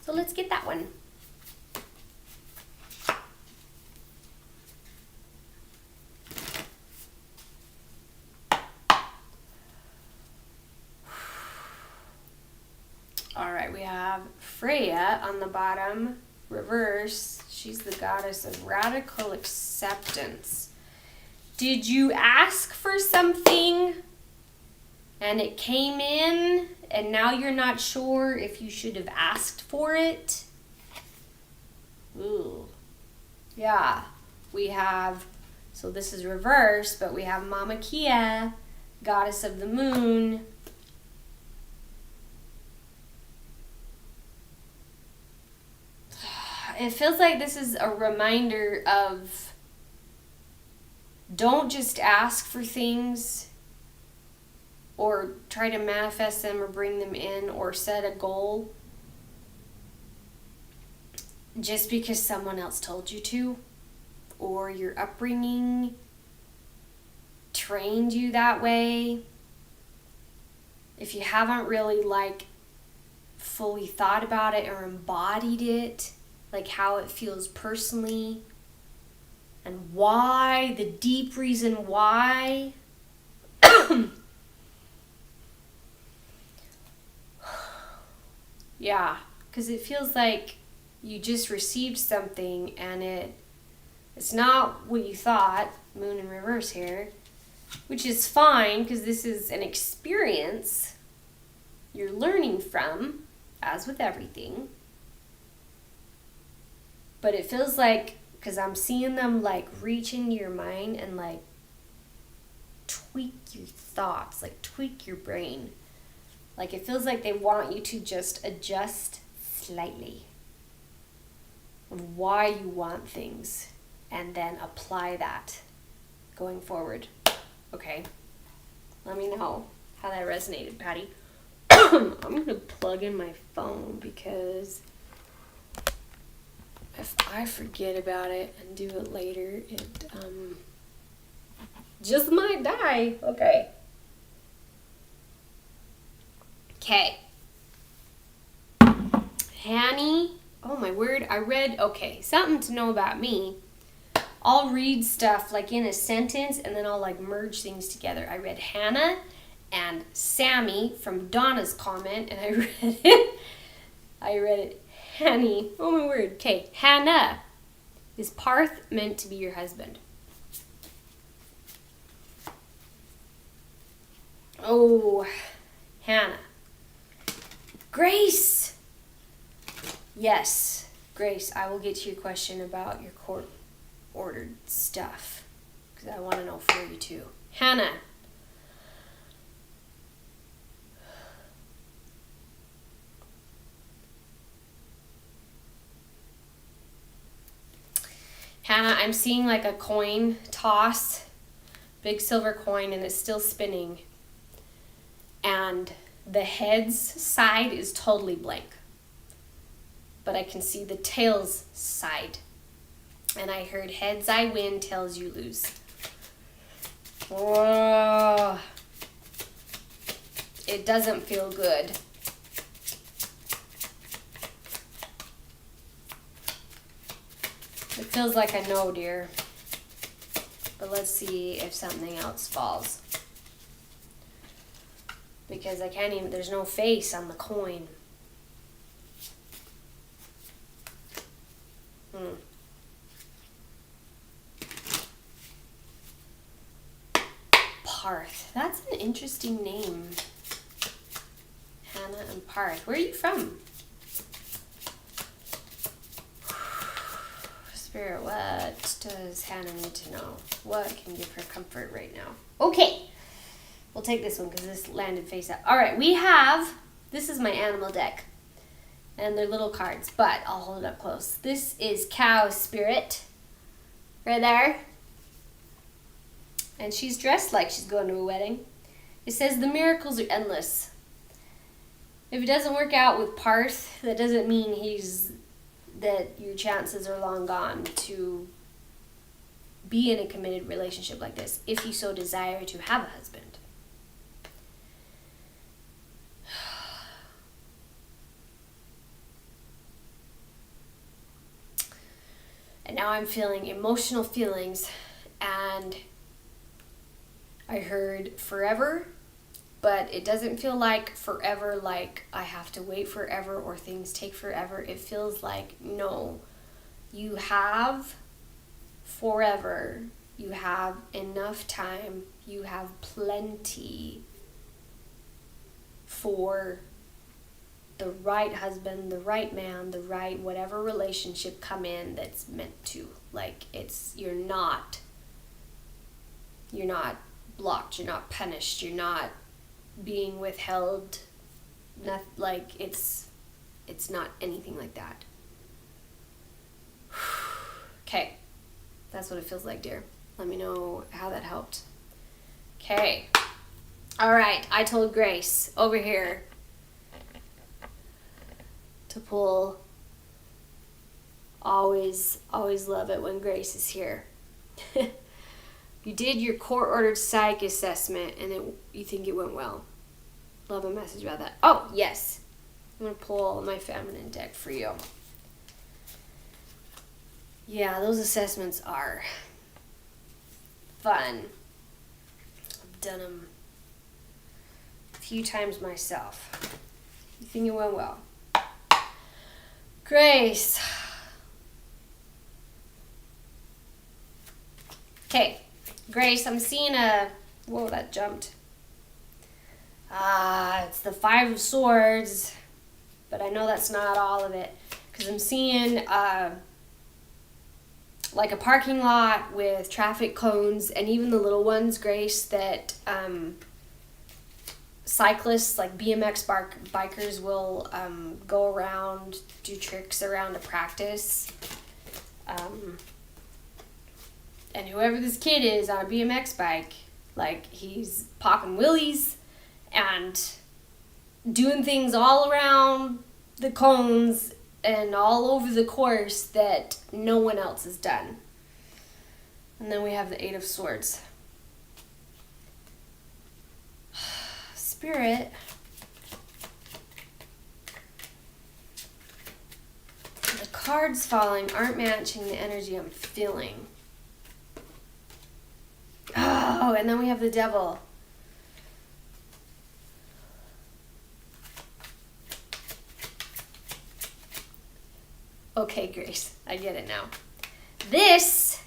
So let's get that one. All right, we have Freya on the bottom, reverse. She's the goddess of radical acceptance. Did you ask for something and it came in and now you're not sure if you should have asked for it? Ooh. Yeah, we have, so this is reverse, but we have Mama Kia, goddess of the moon. It feels like this is a reminder of don't just ask for things or try to manifest them or bring them in or set a goal just because someone else told you to or your upbringing trained you that way. If you haven't really fully thought about it or embodied it, like how it feels personally and why, the deep reason why. Yeah, because it feels like you just received something and it's not what you thought, moon in reverse here, which is fine because this is an experience you're learning from, as with everything. But it feels like, because I'm seeing them reach into your mind and tweak your thoughts, tweak your brain. It feels like they want you to just adjust slightly of why you want things and then apply that going forward. Okay. Let me know how that resonated, Patty. I'm going to plug in my phone because if I forget about it and do it later, it just might die. Okay. Okay. Hanny. Oh my word. I read, okay, something to know about me. I'll read stuff in a sentence and then I'll merge things together. I read Hannah and Sammy from Donna's comment and I read it. Hanny. Oh my word. Okay. Hannah. Is Parth meant to be your husband? Oh, Hannah. Grace. Yes, Grace, I will get to your question about your court-ordered stuff because I want to know for you too. Hannah. Hannah, I'm seeing a coin toss, big silver coin, and it's still spinning. And the heads side is totally blank. But I can see the tails side. And I heard heads I win, tails you lose. Whoa. It doesn't feel good. It feels like a no, dear. But let's see if something else falls. Because I can't even, there's no face on the coin. Parth. That's an interesting name. Hannah and Parth. Where are you from? Spirit, what does Hannah need to know? What can give her comfort right now? Okay. We'll take this one because this landed face up. All right, we have, this is my animal deck. And they're little cards, but I'll hold it up close. This is Cow Spirit. Right there. And she's dressed like she's going to a wedding. It says the miracles are endless. If it doesn't work out with Parth, that doesn't mean that your chances are long gone to be in a committed relationship like this, if you so desire to have a husband. And now I'm feeling emotional feelings, and I heard forever, but it doesn't feel like forever, like I have to wait forever or things take forever. It feels like, no, you have forever. You have enough time. You have plenty for the right husband, the right man, the right whatever relationship come in that's meant to. Like, you're not blocked, you're not punished, you're not being withheld. Not like it's not anything like that. Okay. That's what it feels like, dear. Let me know how that helped. Okay. All right. I told Grace over here to pull. Always love it when Grace is here. You did your court-ordered psych assessment, and you think it went well. Love a message about that. Oh, yes. I'm going to pull my feminine deck for you. Yeah, those assessments are fun. I've done them a few times myself. You think it went well? Grace. Okay, Grace, I'm seeing whoa, that jumped. It's the 5 of Swords, but I know that's not all of it, because I'm seeing like a parking lot with traffic cones, and even the little ones, Grace, that cyclists, like BMX bikers will go around, do tricks around to practice. And whoever this kid is on a BMX bike, like, he's popping wheelies and doing things all around the cones and all over the course that no one else has done. And then we have the 8 of Swords. Spirit. The cards falling aren't matching the energy I'm feeling. Oh, and then we have the Devil. Okay, Grace, I get it now. This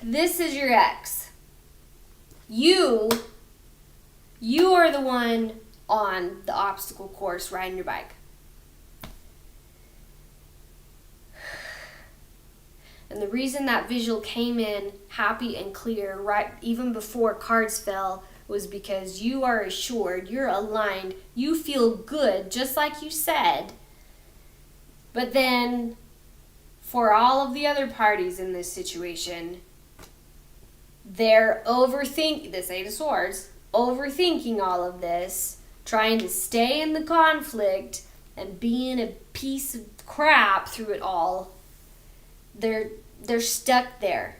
is your ex. You are the one on the obstacle course riding your bike. And the reason that visual came in happy and clear right even before cards fell was because you are assured, you're aligned, you feel good, just like you said. But then, for all of the other parties in this situation, they're this 8 of Swords, overthinking all of this, trying to stay in the conflict and being a piece of crap through it all. They're stuck there,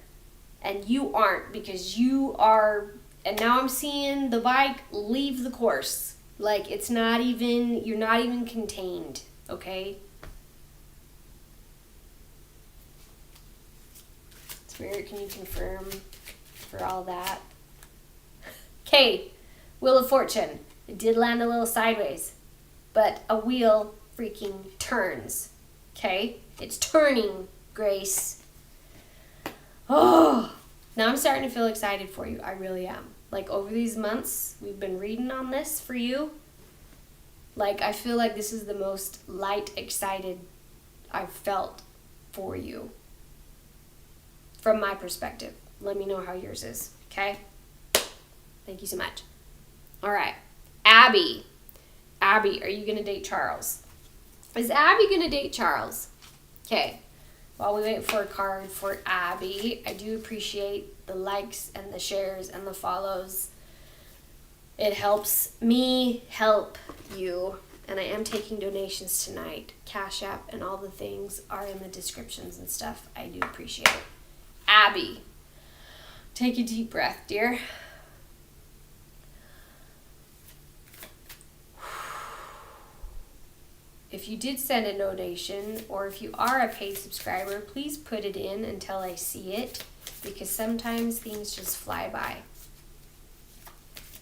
and you aren't, because you are. And now I'm seeing the bike leave the course. Like, you're not even contained, okay? Spirit, can you confirm for all that? Okay, Wheel of Fortune. It did land a little sideways, but a wheel freaking turns, okay? It's turning, Grace. Oh, now I'm starting to feel excited for you. I really am. Like, over these months, we've been reading on this for you. Like, I feel like this is the most light excited I've felt for you. From my perspective. Let me know how yours is, okay? Thank you so much. All right. Abby, are you going to date Charles? Is Abby going to date Charles? Okay. while we wait for a card for Abby, I do appreciate the likes and the shares and the follows. It helps me help you. And I am taking donations tonight. Cashapp and all the things are in the descriptions and stuff. I do appreciate it. Abby, take a deep breath, dear. If you did send a donation, or if you are a paid subscriber, please put it in until I see it, because sometimes things just fly by.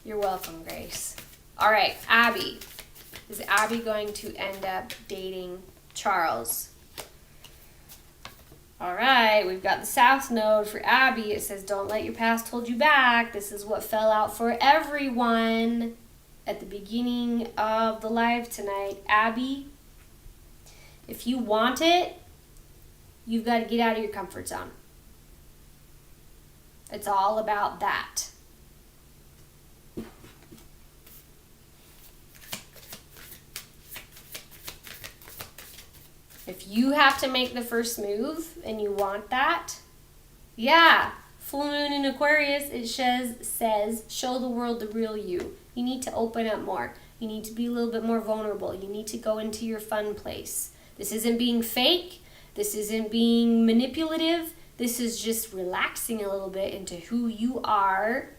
You're welcome, Grace. All right, Abby. Is Abby going to end up dating Charles? All right, we've got the South Node for Abby. It says, don't let your past hold you back. This is what fell out for everyone at the beginning of the live tonight. Abby, if you want it, you've got to get out of your comfort zone. It's all about that. If you have to make the first move and you want that, yeah, full moon in Aquarius, it says, show the world the real you. You need to open up more. You need to be a little bit more vulnerable. You need to go into your fun place. This isn't being fake. This isn't being manipulative. This is just relaxing a little bit into who you are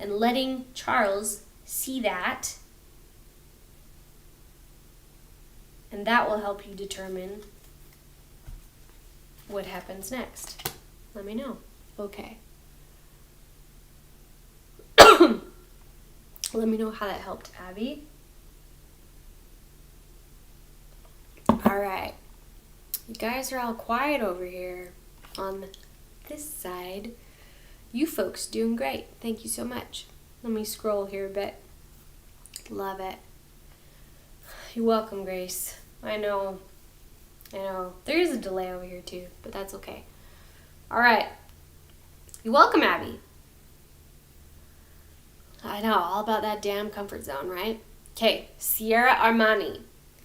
and letting Charles see that. And that will help you determine what happens next. Let me know. Okay. Let me know how that helped, Abby. All right. You guys are all quiet over here on this side. You folks doing great. Thank you so much. Let me scroll here a bit. Love it. You're welcome, Grace. I know. There is a delay over here too, but that's okay. All right. You're welcome, Abby. I know, all about that damn comfort zone, right? Okay, Sierra Armani.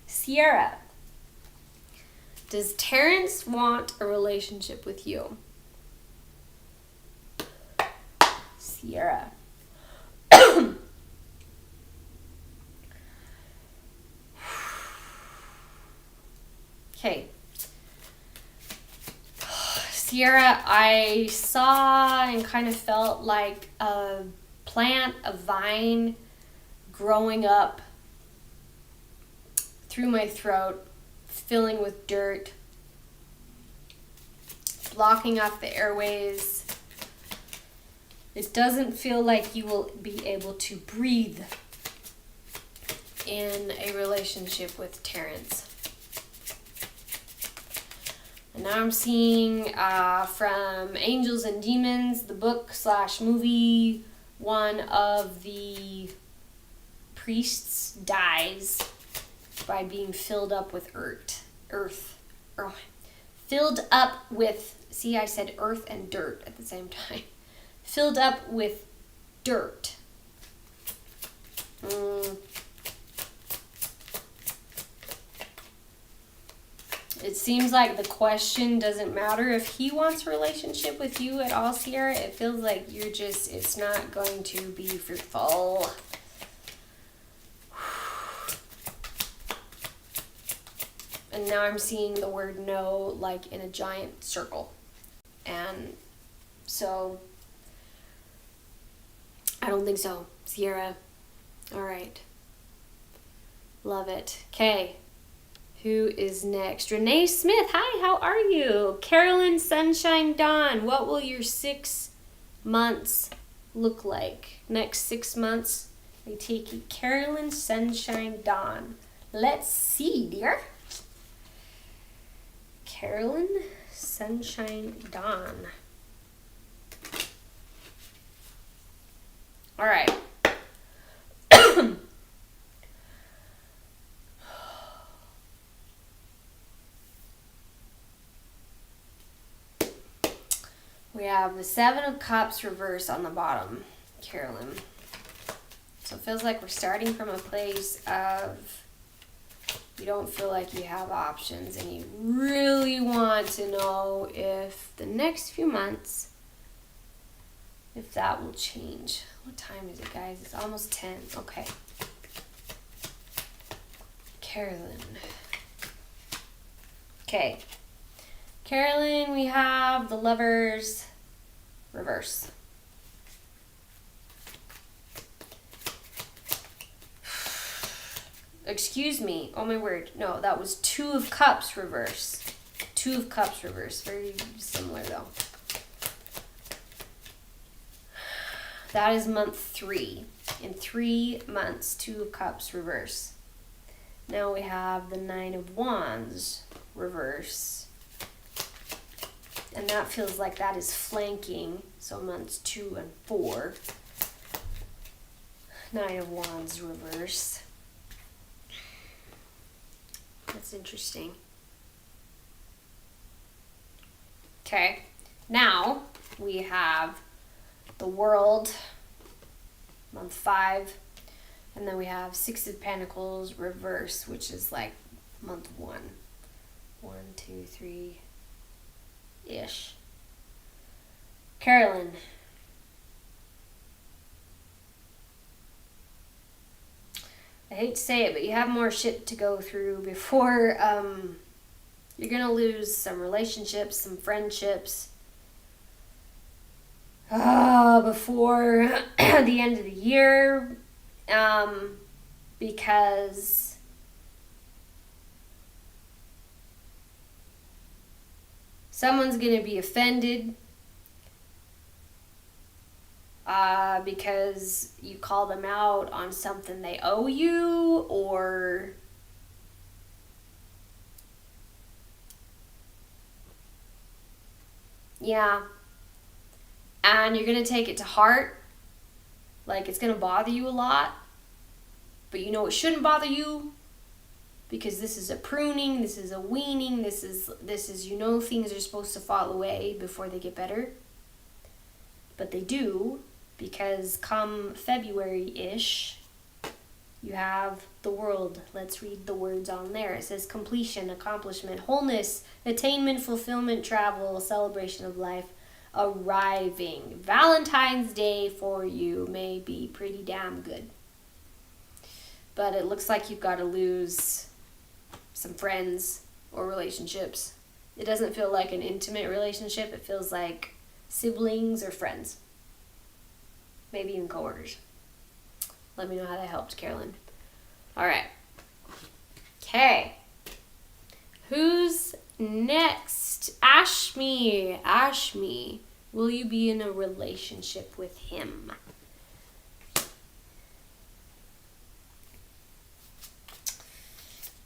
Sierra, does Terrence want a relationship with you? Sierra. Okay. Sierra, I saw and kind of felt like a plant, a vine growing up through my throat, filling with dirt, blocking off the airways. It doesn't feel like you will be able to breathe in a relationship with Terrence. And now I'm seeing from Angels and Demons, the book/movie, one of the priests dies by being filled up with filled up with, see, I said earth and dirt at the same time. Filled up with dirt. It seems like the question doesn't matter if he wants a relationship with you at all, Sierra. It feels like it's not going to be fruitful. And now I'm seeing the word no like in a giant circle. And so, I don't think so, Sierra. All right. Love it. Okay. Who is next? Renee Smith. Hi, how are you? Carolyn Sunshine Dawn. What will your 6 months look like? Next 6 months, I take it. Carolyn Sunshine Dawn. Let's see, dear. Carolyn Sunshine Dawn. All right. We have the 7 of Cups reversed on the bottom, Carolyn. So it feels like we're starting from a place of you don't feel like you have options, and you really want to know if the next few months, if that will change. What time is it, guys? It's almost 10. Okay. Carolyn. Okay. Carolyn, we have the Lovers reverse. Excuse me. Oh my word. No, that was Two of Cups reverse. Two of Cups reverse. Very similar though. That is month 3. In 3 months, Two of Cups reverse. Now we have the Nine of Wands reverse. And that feels like that is flanking. So months 2 and 4. Nine of Wands reverse. That's interesting. Okay, now we have the World, month 5, and then we have Six of Pentacles reverse, which is like month 1. 1, 2, 3 ish. Carolyn. I hate to say it, but you have more shit to go through before you're going to lose some relationships, some friendships before the end of the year, because someone's going to be offended because you call them out on something they owe you, or yeah, and you're going to take it to heart, like it's going to bother you a lot, but you know it shouldn't bother you, because this is a pruning, this is a weaning, this is you know, things are supposed to fall away before they get better, but they do. Because come February-ish, you have the World. Let's read the words on there. It says completion, accomplishment, wholeness, attainment, fulfillment, travel, celebration of life, arriving. Valentine's Day for you may be pretty damn good. But it looks like you've got to lose some friends or relationships. It doesn't feel like an intimate relationship. It feels like siblings or friends. Maybe even coworkers. Let me know how that helped, Carolyn. All right. Okay. Who's next? Ashmi. Ashmi. Will you be in a relationship with him?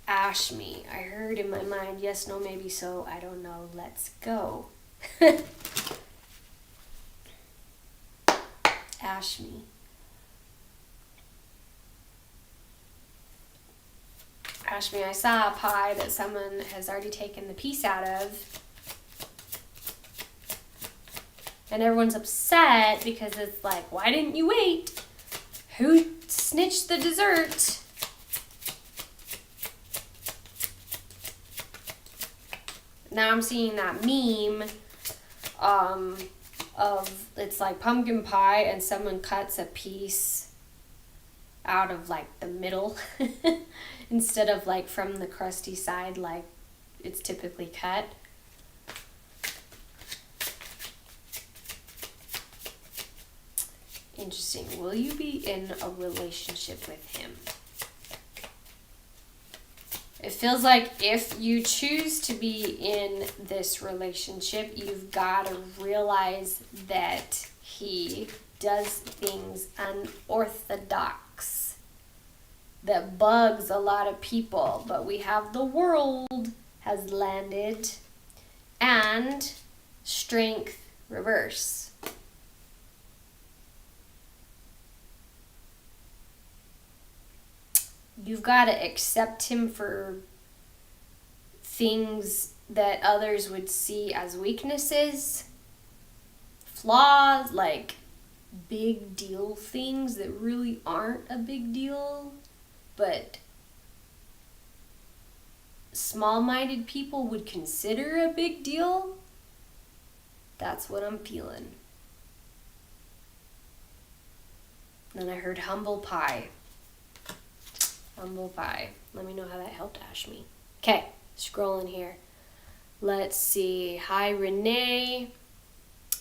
Ashmi. I heard in my mind, yes, no, maybe so. I don't know. Let's go. Ashmi. Ashmi, I saw a pie that someone has already taken the piece out of. And everyone's upset because it's like, why didn't you wait? Who snitched the dessert? Now I'm seeing that meme of, it's like pumpkin pie and someone cuts a piece out of like the middle instead of like from the crusty side like it's typically cut. Interesting. Will you be in a relationship with him? It feels like if you choose to be in this relationship, you've got to realize that he does things unorthodox that bugs a lot of people. But we have the World has landed and Strength reverse. You've got to accept him for things that others would see as weaknesses, flaws, like big deal things that really aren't a big deal, but small-minded people would consider a big deal, that's what I'm feeling. Then I heard humble pie. Humble pie. Let me know how that helped, Ashmi. Okay, scrolling here. Let's see. Hi, Renee.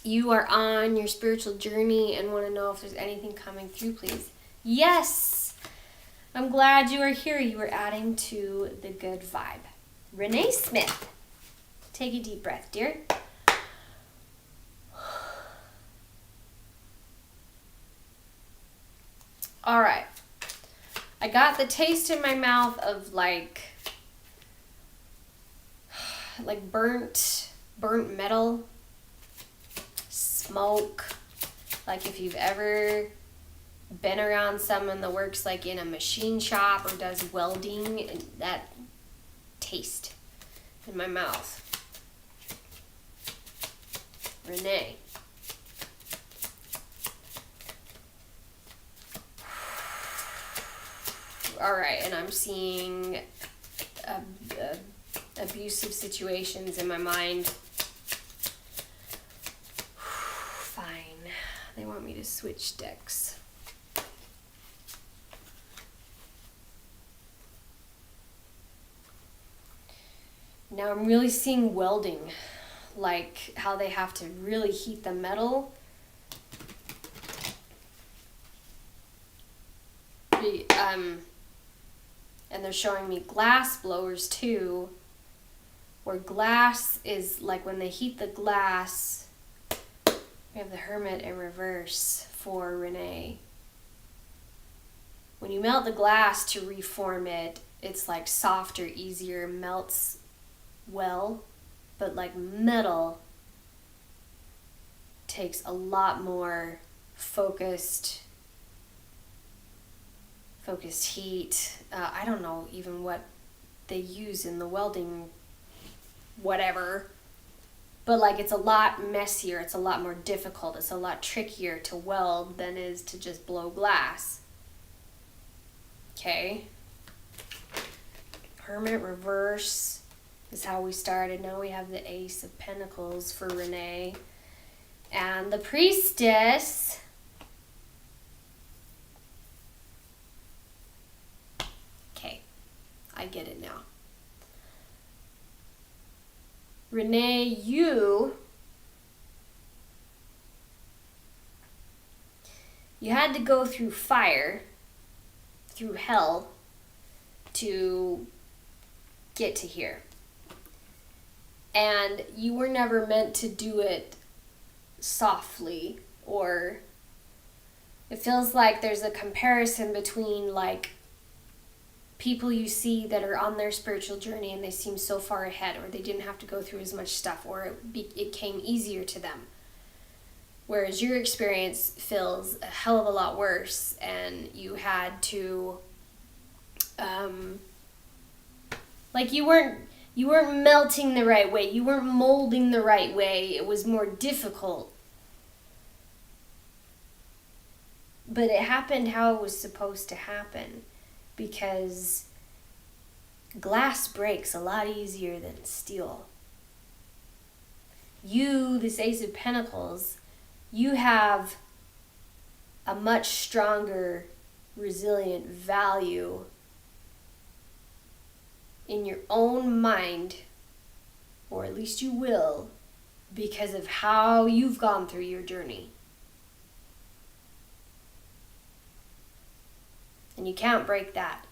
You are on your spiritual journey and want to know if there's anything coming through, please. Yes! I'm glad you are here. You are adding to the good vibe. Renee Smith. Take a deep breath, dear. All right. I got the taste in my mouth of like burnt metal, smoke. Like if you've ever been around someone that works like in a machine shop or does welding, and that taste in my mouth. Renee. All right, and I'm seeing abusive situations in my mind. Fine. They want me to switch decks. Now I'm really seeing welding, like how they have to really heat the metal. And they're showing me glass blowers too, where glass is like when they heat the glass. We have the Hermit in reverse for Renee. When you melt the glass to reform it, it's like softer, easier, melts well, but like metal takes a lot more focused heat. I don't know even what they use in the welding whatever, but like it's a lot messier, it's a lot more difficult, it's a lot trickier to weld than is to just blow glass. Okay. Hermit reverse is how we started. Now we have the Ace of Pentacles for Renee. And the Priestess. Okay, I get it now. Renee, you had to go through fire, through hell, to get to here. And you were never meant to do it softly, or it feels like there's a comparison between like people you see that are on their spiritual journey and they seem so far ahead, or they didn't have to go through as much stuff, or it came easier to them. Whereas your experience feels a hell of a lot worse, and you had to, like you weren't melting the right way, you weren't molding the right way, it was more difficult. But it happened how it was supposed to happen, because glass breaks a lot easier than steel. You, this Ace of Pentacles, you have a much stronger, resilient value in your own mind, or at least you will, because of how you've gone through your journey. And you can't break that.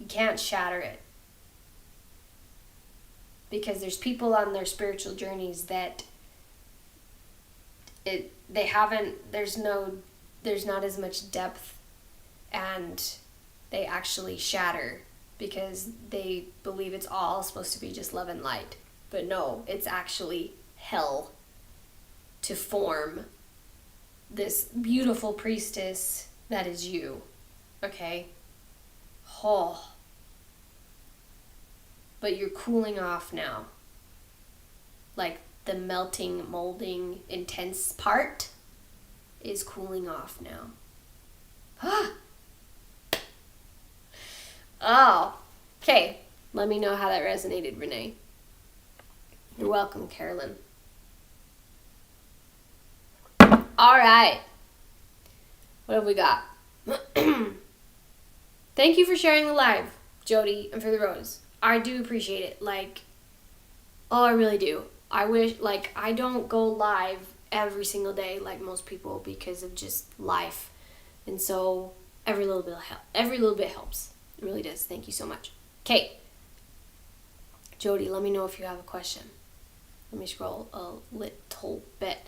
You can't shatter it. Because there's people on their spiritual journeys that there's not as much depth, and they actually shatter because they believe it's all supposed to be just love and light. But no, it's actually hell to form this beautiful priestess that is you. Okay? Oh. But you're cooling off now. Like the melting, molding, intense part is cooling off now. Ah. Oh. Okay. Let me know how that resonated, Renee. You're welcome, Carolyn. All right. What have we got? Thank you for sharing the live, Jody, and for the rose. I do appreciate it. Like, oh, I really do. I wish, like, I don't go live every single day like most people because of just life. And so every little bit helps. It really does. Thank you so much. Okay. Jody, let me know if you have a question. Let me scroll a little bit.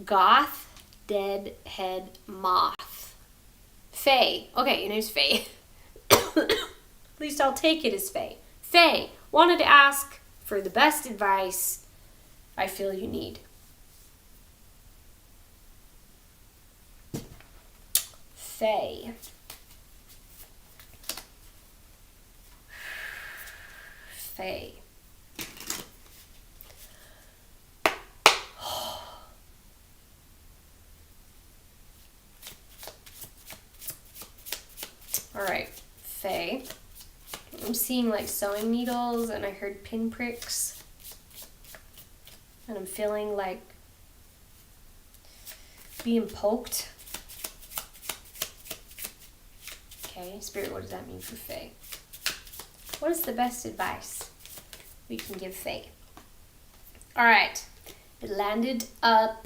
Goth, Deadhead, Moth. Faye. Okay, your name's Faye. At least I'll take it as Faye. Faye, wanted to ask for the best advice I feel you need. Faye. Faye. All right, Faye. I'm seeing like sewing needles and I heard pinpricks. And I'm feeling like being poked. Okay, Spirit, what does that mean for Faye? What is the best advice we can give Faye? All right, it landed not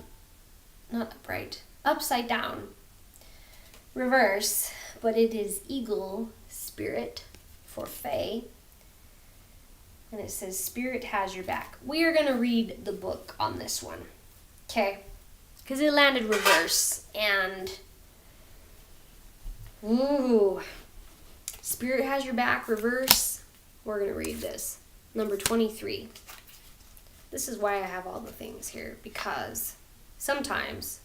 upright, upside down. Reverse, but it is eagle spirit for Faye. And it says, Spirit has your back. We are going to read the book on this one. Okay? Because it landed reverse. And, ooh, Spirit has your back, reverse. We're going to read this. Number 23. This is why I have all the things here. Because sometimes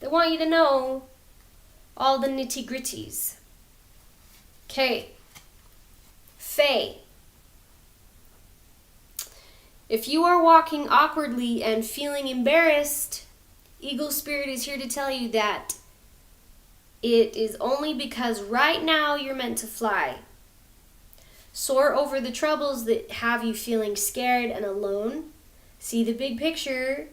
they want you to know all the nitty-gritties. Okay. Faye. If you are walking awkwardly and feeling embarrassed, Eagle Spirit is here to tell you that it is only because right now you're meant to fly. Soar over the troubles that have you feeling scared and alone. See the big picture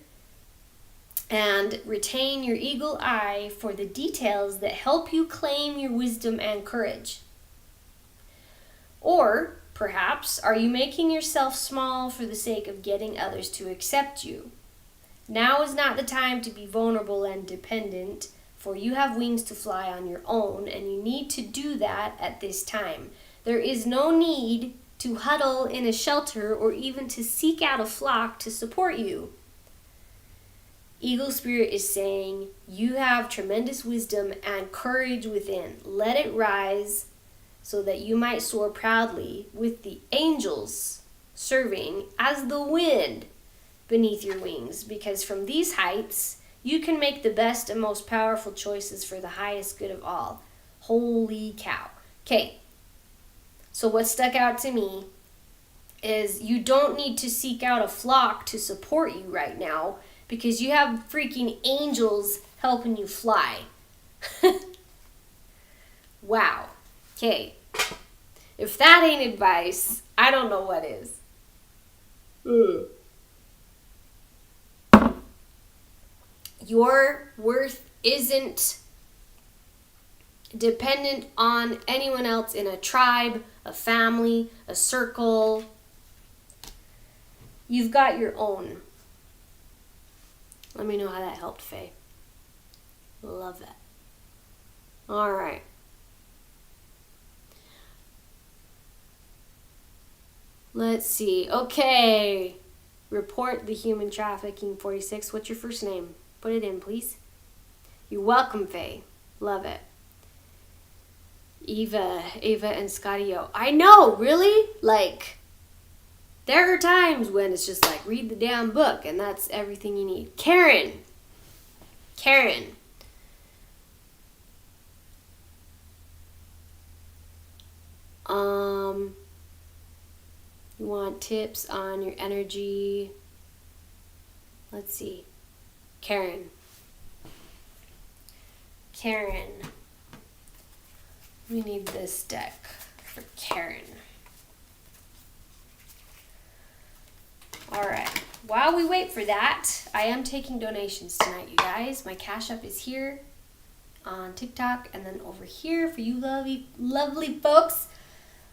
and retain your eagle eye for the details that help you claim your wisdom and courage. Or perhaps, are you making yourself small for the sake of getting others to accept you? Now is not the time to be vulnerable and dependent, for you have wings to fly on your own, and you need to do that at this time. There is no need to huddle in a shelter or even to seek out a flock to support you. Eagle Spirit is saying, you have tremendous wisdom and courage within. Let it rise so that you might soar proudly with the angels serving as the wind beneath your wings, because from these heights, you can make the best and most powerful choices for the highest good of all. Holy cow. Okay, so what stuck out to me is you don't need to seek out a flock to support you right now, because you have freaking angels helping you fly. Wow. Okay. If that ain't advice, I don't know what is. Your worth isn't dependent on anyone else in a tribe, a family, a circle. You've got your own. Let me know how that helped, Faye. Love that. All right. Let's see. Okay. Report the human trafficking 46. What's your first name? Put it in, please. You're welcome, Faye. Love it. Ava, and Scotty O. I know, really? Like, there are times when it's just like, read the damn book, and that's everything you need. Karen. You want tips on your energy? Let's see. Karen. We need this deck for Karen. while we wait for that, I am taking donations tonight, you guys. My Cashapp is here on TikTok, and then over here for you lovely folks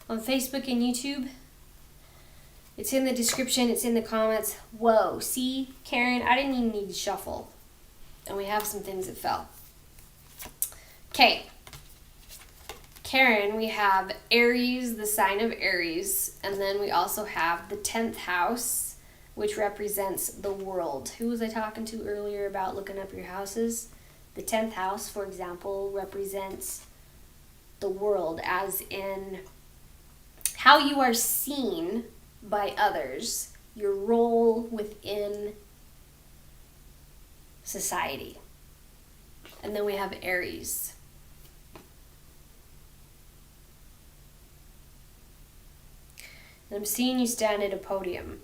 on Facebook and YouTube. It's in the description. It's in the comments. Whoa, see, Karen, I didn't even need to shuffle. And we have some things that fell. Okay. Karen, we have Aries, the sign of Aries. And then we also have the 10th house, which represents the world. Who was I talking to earlier about looking up your houses? The 10th house, for example, represents the world, as in how you are seen by others, your role within society. And then we have Aries. And I'm seeing you stand at a podium.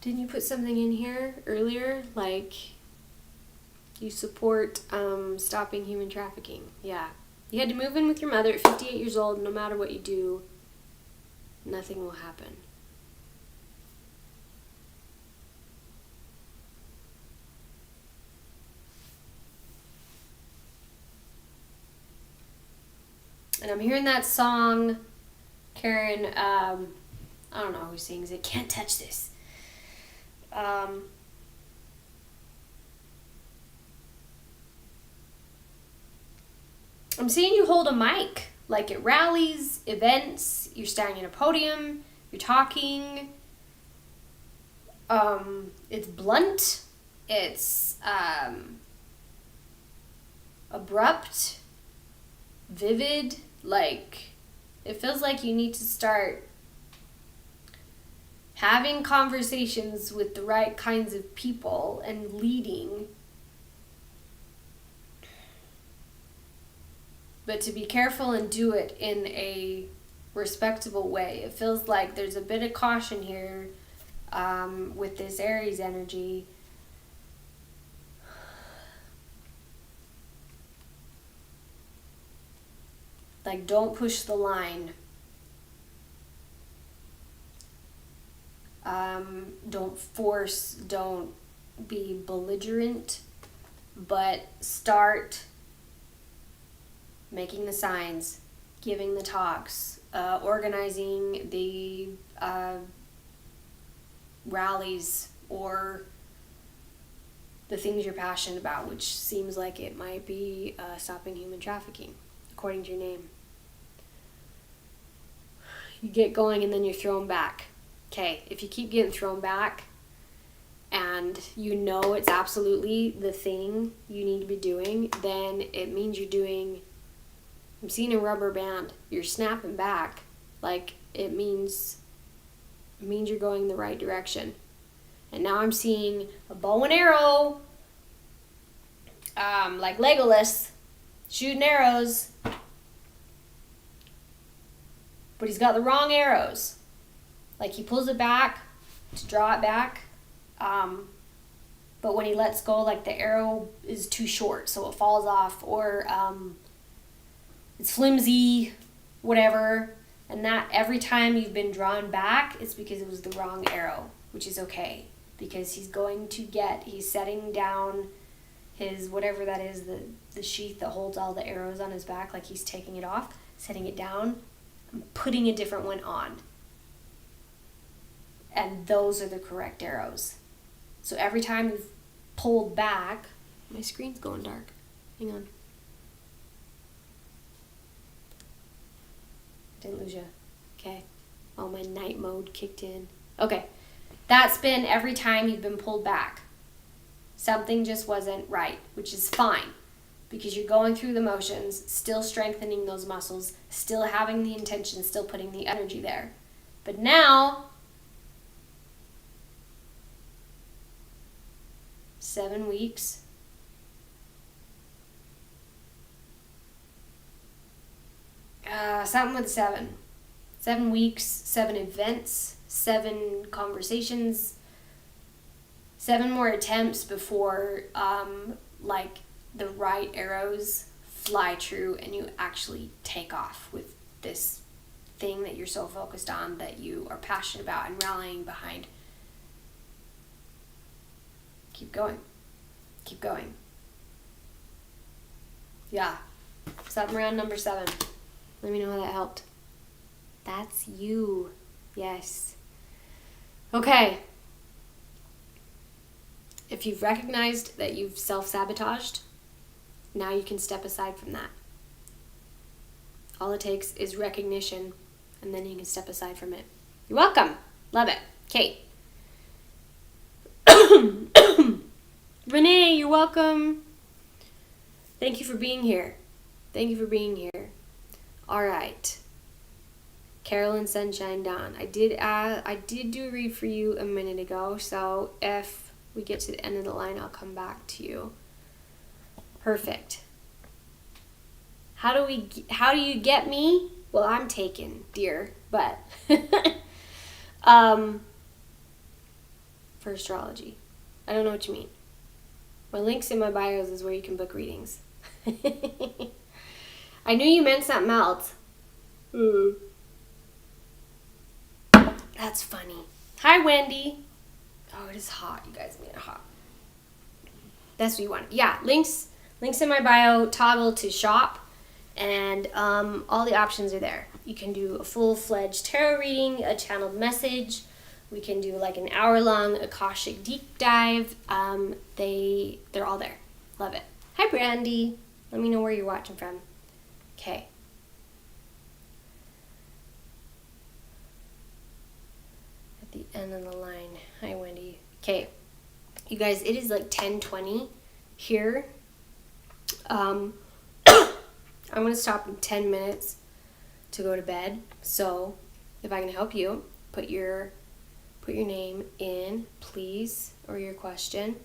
Didn't you put something in here earlier? Like, you support stopping human trafficking. Yeah. You had to move in with your mother at 58 years old. No matter what you do, nothing will happen. And I'm hearing that song, Karen, I don't know who sings it. Can't touch this. I'm seeing you hold a mic, like at rallies, events, you're standing at a podium, you're talking. It's blunt, it's abrupt, vivid, like it feels like you need to start having conversations with the right kinds of people and leading. But to be careful and do it in a respectable way. It feels like there's a bit of caution here with this Aries energy. Like, don't push the line. Don't force, don't be belligerent, but start making the signs, giving the talks, organizing the rallies or the things you're passionate about, which seems like it might be stopping human trafficking, according to your name. You get going and then you're thrown back. Okay, if you keep getting thrown back and you know it's absolutely the thing you need to be doing, then it means you're doing... I'm seeing a rubber band. You're snapping back. Like, it means you're going the right direction. And now I'm seeing a bow and arrow, like Legolas, shooting arrows. But he's got the wrong arrows. Like, he pulls it back to draw it back. But when he lets go, like, the arrow is too short, so it falls off. Or it's flimsy, whatever. And that every time you've been drawn back, it's because it was the wrong arrow, which is okay. Because he's setting down his, whatever that is, the sheath that holds all the arrows on his back, like he's taking it off, setting it down, and putting a different one on. And those are the correct arrows. So every time you've pulled back, my screen's going dark. Hang on. Didn't lose you. Okay. Oh, my night mode kicked in. Okay. That's been every time you've been pulled back. Something just wasn't right, which is fine. Because you're going through the motions, still strengthening those muscles, still having the intention, still putting the energy there. But now, 7 weeks. Something with 7. 7 weeks, 7 events, 7 conversations, 7 more attempts before, the right arrows fly true and you actually take off with this thing that you're so focused on, that you are passionate about and rallying behind. Keep going. Keep going. Yeah. Something around number 7. Let me know how that helped. That's you. Yes. Okay. If you've recognized that you've self-sabotaged, now you can step aside from that. All it takes is recognition, and then you can step aside from it. You're welcome. Love it. Okay. Renee, you're welcome. Thank you for being here. Thank you for being here. All right. Carolyn Sunshine Dawn. I did do a read for you a minute ago, so if we get to the end of the line, I'll come back to you. Perfect. How do you get me? Well, I'm taken, dear, but for astrology. I don't know what you mean. My links in my bios is where you can book readings. I knew you meant something else. That's funny. Hi, Wendy. Oh, it is hot. You guys made it hot. That's what you want. Yeah, links in my bio. Toggle to shop, and all the options are there. You can do a full-fledged tarot reading, a channeled message. We can do like an hour-long Akashic deep dive. They're all there. Love it. Hi, Brandy. Let me know where you're watching from. Okay. At the end of the line. Hi, Wendy. Okay. You guys, it is like 10:20 here. I'm going to stop in 10 minutes to go to bed. So if I can help you, put your name in, please, or your question.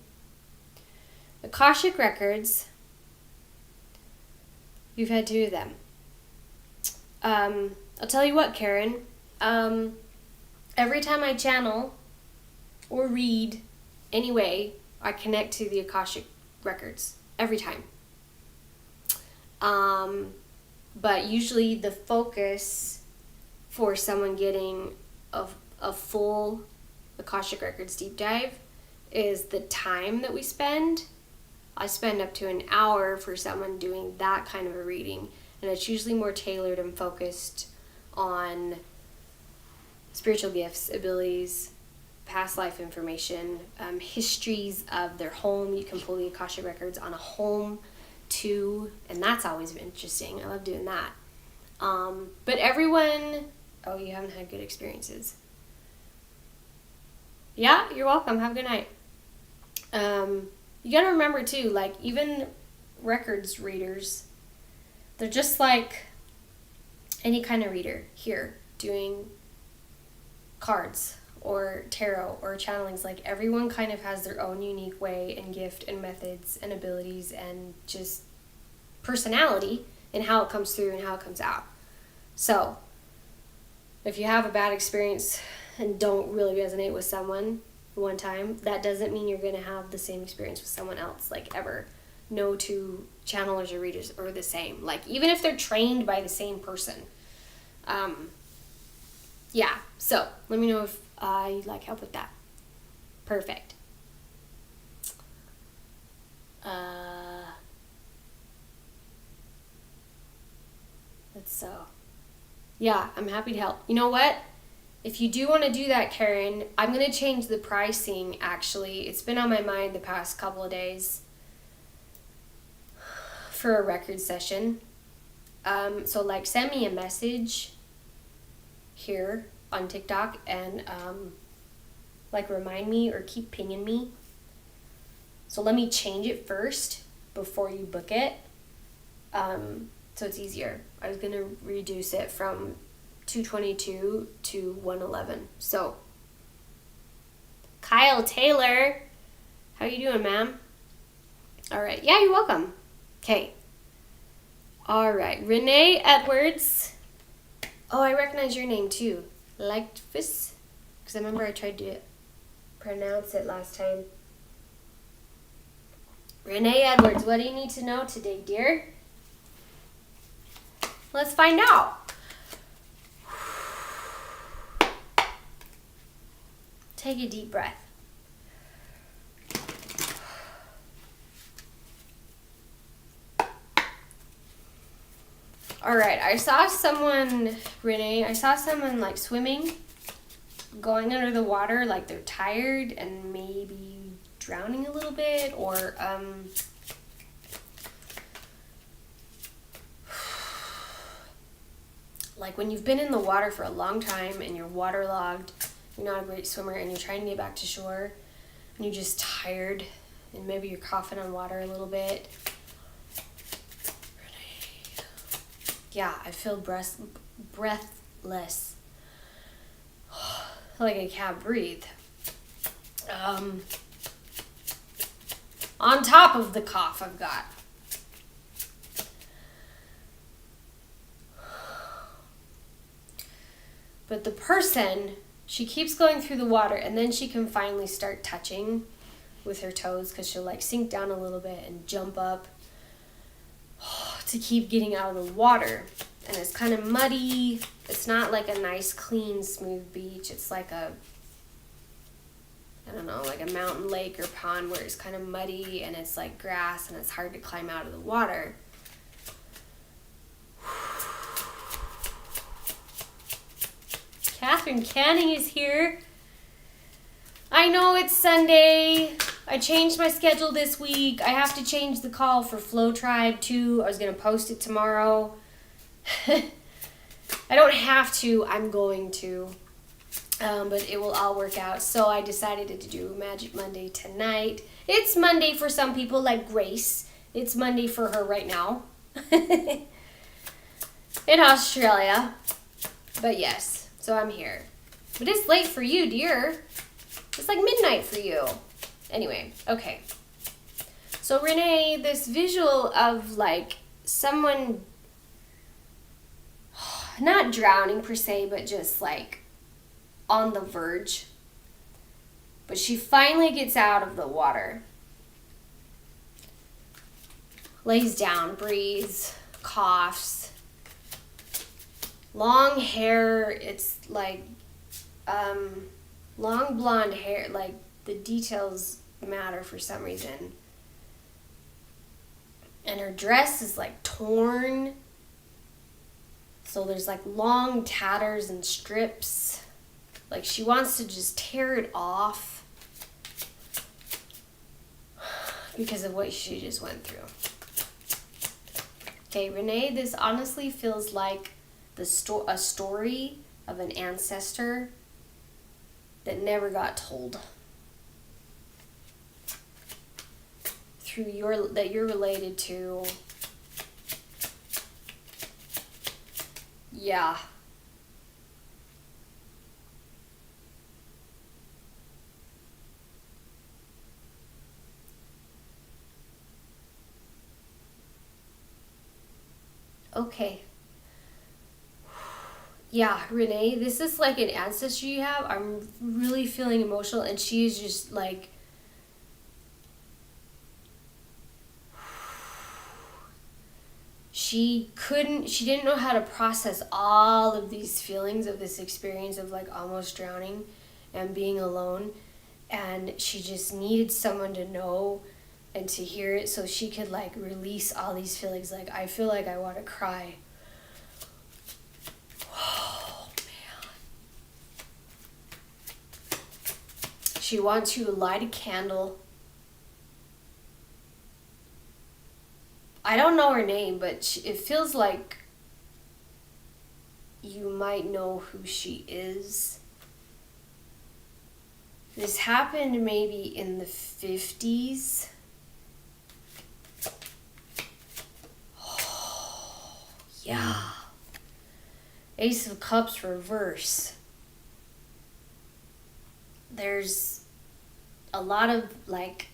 Akashic Records. You've had 2 of them. I'll tell you what, Karen. Every time I channel or read anyway, I connect to the Akashic Records. Every time. But usually the focus for someone getting a full Akashic Records deep dive is the time that we spend. I spend up to an hour for someone doing that kind of a reading, and it's usually more tailored and focused on spiritual gifts, abilities, past life information, histories of their home. You can pull the Akashic Records on a home too, and that's always interesting. I love doing that. But everyone, oh, you haven't had good experiences. Yeah, you're welcome. Have a good night. You gotta remember too, like even records readers, they're just like any kind of reader here doing cards or tarot or channelings. Like everyone kind of has their own unique way and gift and methods and abilities and just personality and how it comes through and how it comes out. So if you have a bad experience and don't really resonate with someone one time, that doesn't mean you're going to have the same experience with someone else, like ever. No 2 channelers or readers are the same. Like even if they're trained by the same person. Yeah, so let me know if you'd like help with that. Perfect. Yeah, I'm happy to help. You know what? If you do want to do that, Karen, I'm going to change the pricing, actually. It's been on my mind the past couple of days for a record session. So, like, send me a message here on TikTok and, like, remind me or keep pinging me. So let me change it first before you book it. So it's easier. I was going to reduce it from $222 to $111. So, Kyle Taylor, how you doing, ma'am? All right. Yeah, you're welcome. Okay. All right. Renee Edwards. Oh, I recognize your name too. Lightfus, because I remember I tried to pronounce it last time. Renee Edwards, what do you need to know today, dear? Let's find out. Take a deep breath. All right, I saw someone like swimming, going under the water, like they're tired and maybe drowning a little bit, or like when you've been in the water for a long time and you're waterlogged, you're not a great swimmer, and you're trying to get back to shore, and you're just tired, and maybe you're coughing on water a little bit. Yeah, I feel breathless. Like I can't breathe. On top of the cough I've got. But the person, she keeps going through the water, and then she can finally start touching with her toes, because she'll like sink down a little bit and jump up to keep getting out of the water. And it's kind of muddy. It's not like a nice, clean, smooth beach. It's like a, I don't know, like a mountain lake or pond where it's kind of muddy and it's like grass and it's hard to climb out of the water. Catherine Canning is here. I know it's Sunday. I changed my schedule this week. I have to change the call for Flow Tribe too. I was going to post it tomorrow. I don't have to. I'm going to. But it will all work out. So I decided to do Magic Monday tonight. It's Monday for some people, like Grace. It's Monday for her right now. In Australia. But yes, so I'm here. But it's late for you, dear. It's like midnight for you. Anyway, okay. So Renee, this visual of like someone not drowning per se, but just like on the verge. But she finally gets out of the water. Lays down, breathes, coughs. Long hair, it's like long blonde hair, like the details matter for some reason. And her dress is like torn. So there's like long tatters and strips. Like she wants to just tear it off because of what she just went through. Okay, Renee, this honestly feels like a story of an ancestor that never got told. That you're related to. Yeah. Okay. Yeah, Renee, this is like an ancestor you have. I'm really feeling emotional, and she is just like, she didn't know how to process all of these feelings of this experience of like almost drowning and being alone. And she just needed someone to know and to hear it so she could like release all these feelings. Like, I feel like I want to cry. Oh, man. She wants you to light a candle. I don't know her name, but it feels like you might know who she is. This happened maybe in the 50s. Oh, yeah. Ace of Cups reverse. There's a lot of like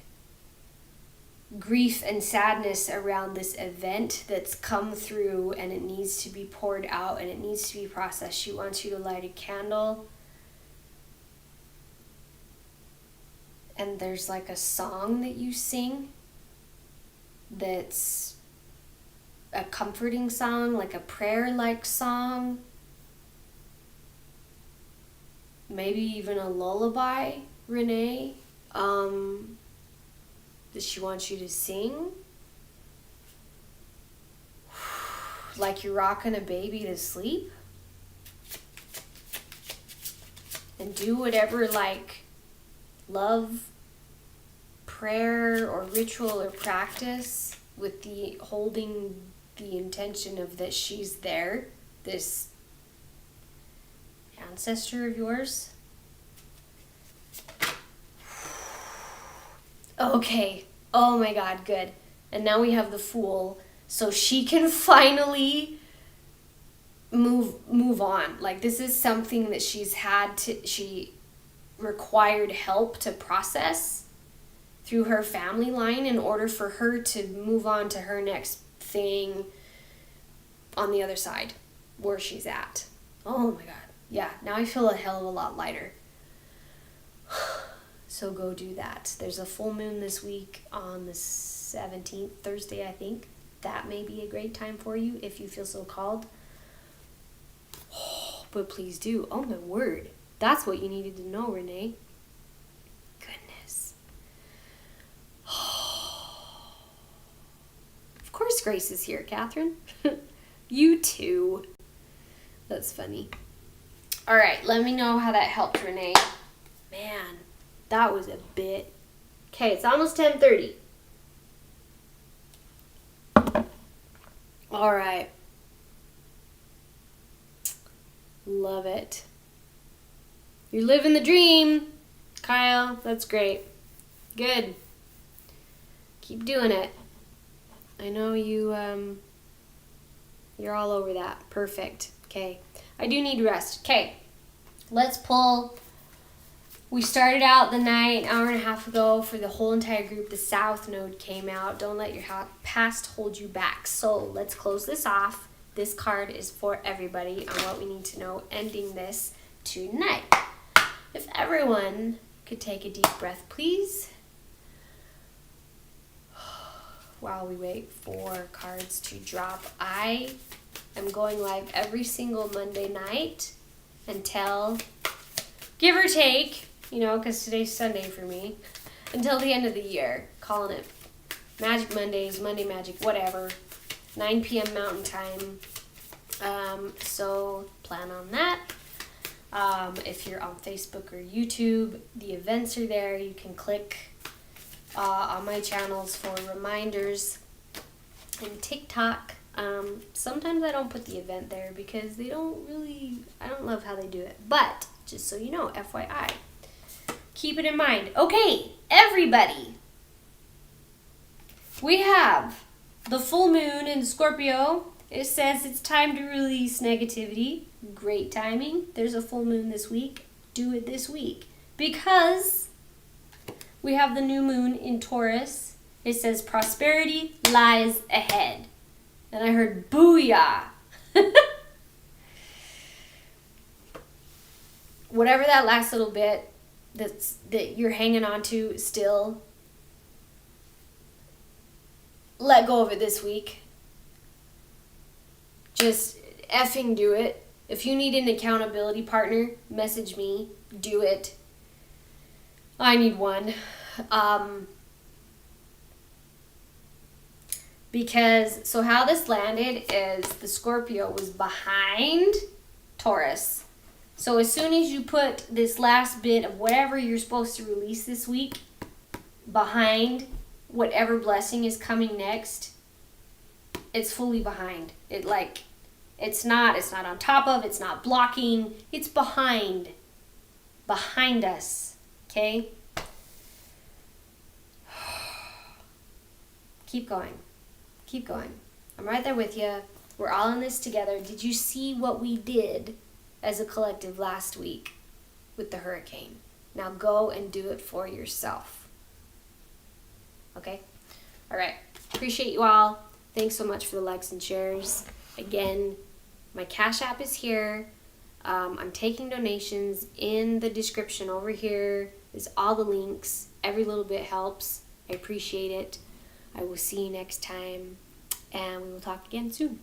grief and sadness around this event that's come through, and it needs to be poured out and it needs to be processed. She wants you to light a candle, and there's like a song that you sing that's a comforting song, like a prayer-like song. maybe even a lullaby, Renee. Does she want you to sing? Like you're rocking a baby to sleep? And do whatever, like, love, prayer, or ritual or practice with the holding the intention of that she's there, this ancestor of yours. Okay. Oh my God, good. And now we have the Fool, so she can finally move on. Like, this is something that she required help to process through her family line in order for her to move on to her next thing on the other side where she's at. Oh my God. Yeah, now I feel a hell of a lot lighter. So go do that. There's a full moon this week on the 17th, Thursday, I think. That may be a great time for you if you feel so called. Oh, but please do. Oh my word. That's what you needed to know, Renee. Goodness. Of course Grace is here, Catherine. You too. That's funny. All right, let me know how that helped, Renee. Man, that was a bit. Okay, it's almost 10:30. All right. Love it. You're living the dream, Kyle. That's great. Good. Keep doing it. I know you're all over that. Perfect. Okay. I do need rest. Okay. Let's pull. We started out the night, hour and a half ago, for the whole entire group. The South Node came out. Don't let your past hold you back. So let's close this off. This card is for everybody on what we need to know, ending this tonight. If everyone could take a deep breath, please. While we wait for cards to drop, I am going live every single Monday night until, give or take, because today's Sunday for me, until the end of the year. Calling it Magic Mondays, Monday Magic, whatever. 9 p.m. Mountain Time. So plan on that. If you're on Facebook or YouTube, the events are there. You can click on my channels for reminders. And TikTok, sometimes I don't put the event there because I don't love how they do it. But, just so you know, FYI. Keep it in mind. Okay, everybody. We have the full moon in Scorpio. It says it's time to release negativity. Great timing. There's a full moon this week. Do it this week. Because we have the new moon in Taurus. It says prosperity lies ahead. And I heard booyah. Whatever that last little bit that you're hanging on to still, let go of it this week. Just effing do it. If you need an accountability partner, message me. Do it. I need one. So how this landed is the Scorpio was behind Taurus. So as soon as you put this last bit of whatever you're supposed to release this week behind whatever blessing is coming next, it's fully behind. It's not on top of, it's not blocking, it's behind us, okay? Keep going. I'm right there with you. We're all in this together. Did you see what we did as a collective last week with the hurricane? Now go and do it for yourself. Okay? All right. Appreciate you all. Thanks so much for the likes and shares. Again, my Cash App is here. I'm taking donations in the description over here. There's all the links. Every little bit helps. I appreciate it. I will see you next time, and we will talk again soon.